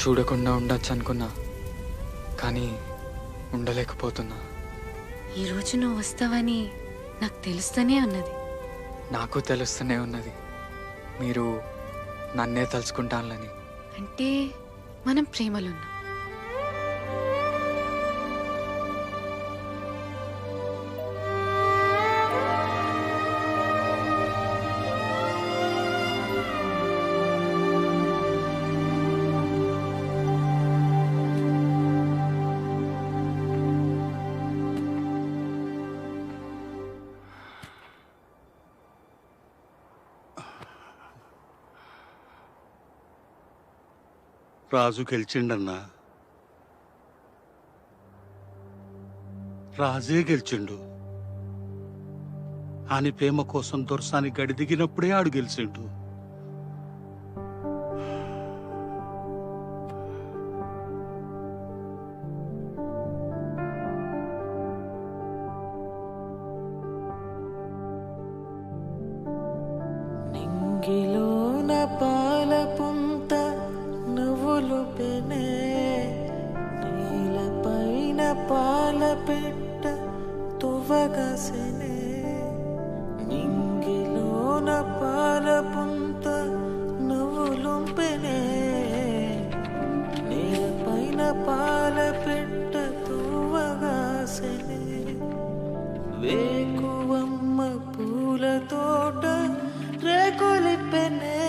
చూడకుండా ఉండొచ్చు అనుకున్నా, కానీ ఉండలేకపోతున్నా. ఈరోజు నువ్వు వస్తావని నాకు తెలుస్తూనే ఉన్నది. నాకు తెలుస్తూనే ఉన్నది మీరు నన్నే తలుచుకుంటానులని. అంటే మనం ప్రేమలో ఉన్నాం. రాజు గెలిచిండన్నా. రాజే గెలిచిండు. అని ప్రేమ కోసం దొరసాని గడి దిగినప్పుడే ఆడు గెలిచిండు. నింగిలోన పాల పుంత నువ్వులు పెనే, నీలపైన పాల పెట్ట తువ్వగసెనే. నింగిలోన పాల పుంత నువ్వులు పెనే, నీలపైన పాల పెట్ట తువ్వగసెనే. వేకువమ్మ పూల తోట రేకులిపెనే,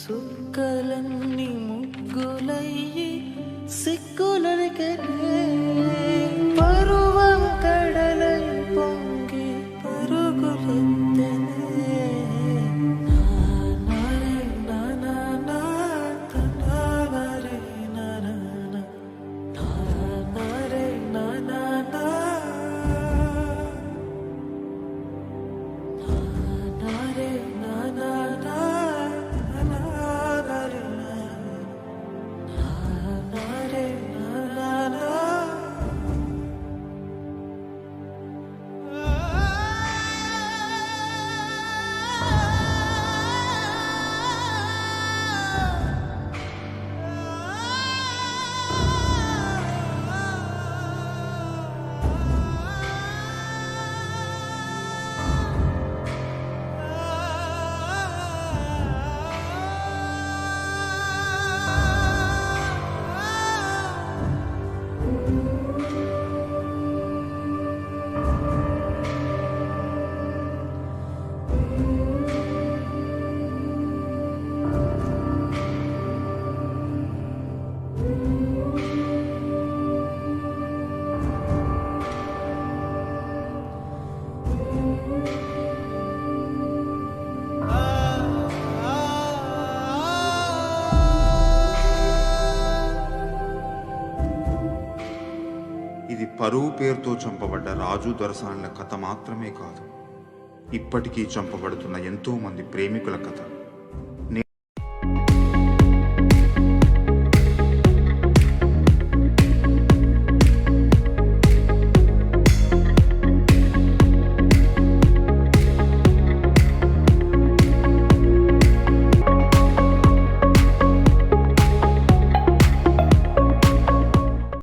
సుక్కలన్నీ ముగ్గులయ్యి సిగ్గులరికెనే. పరువం కడలై పొంగి పరుగులెత్తెనే. నానారే నానానా, తనానారే నానానా, నానారే నానానా. ఇది పరువు పేరుతో చంపబడ్డ రాజు దొరసానుల కథ మాత్రమే కాదు, ఇప్పటికీ చంపబడుతున్న ఎంతో మంది ప్రేమికుల కథ.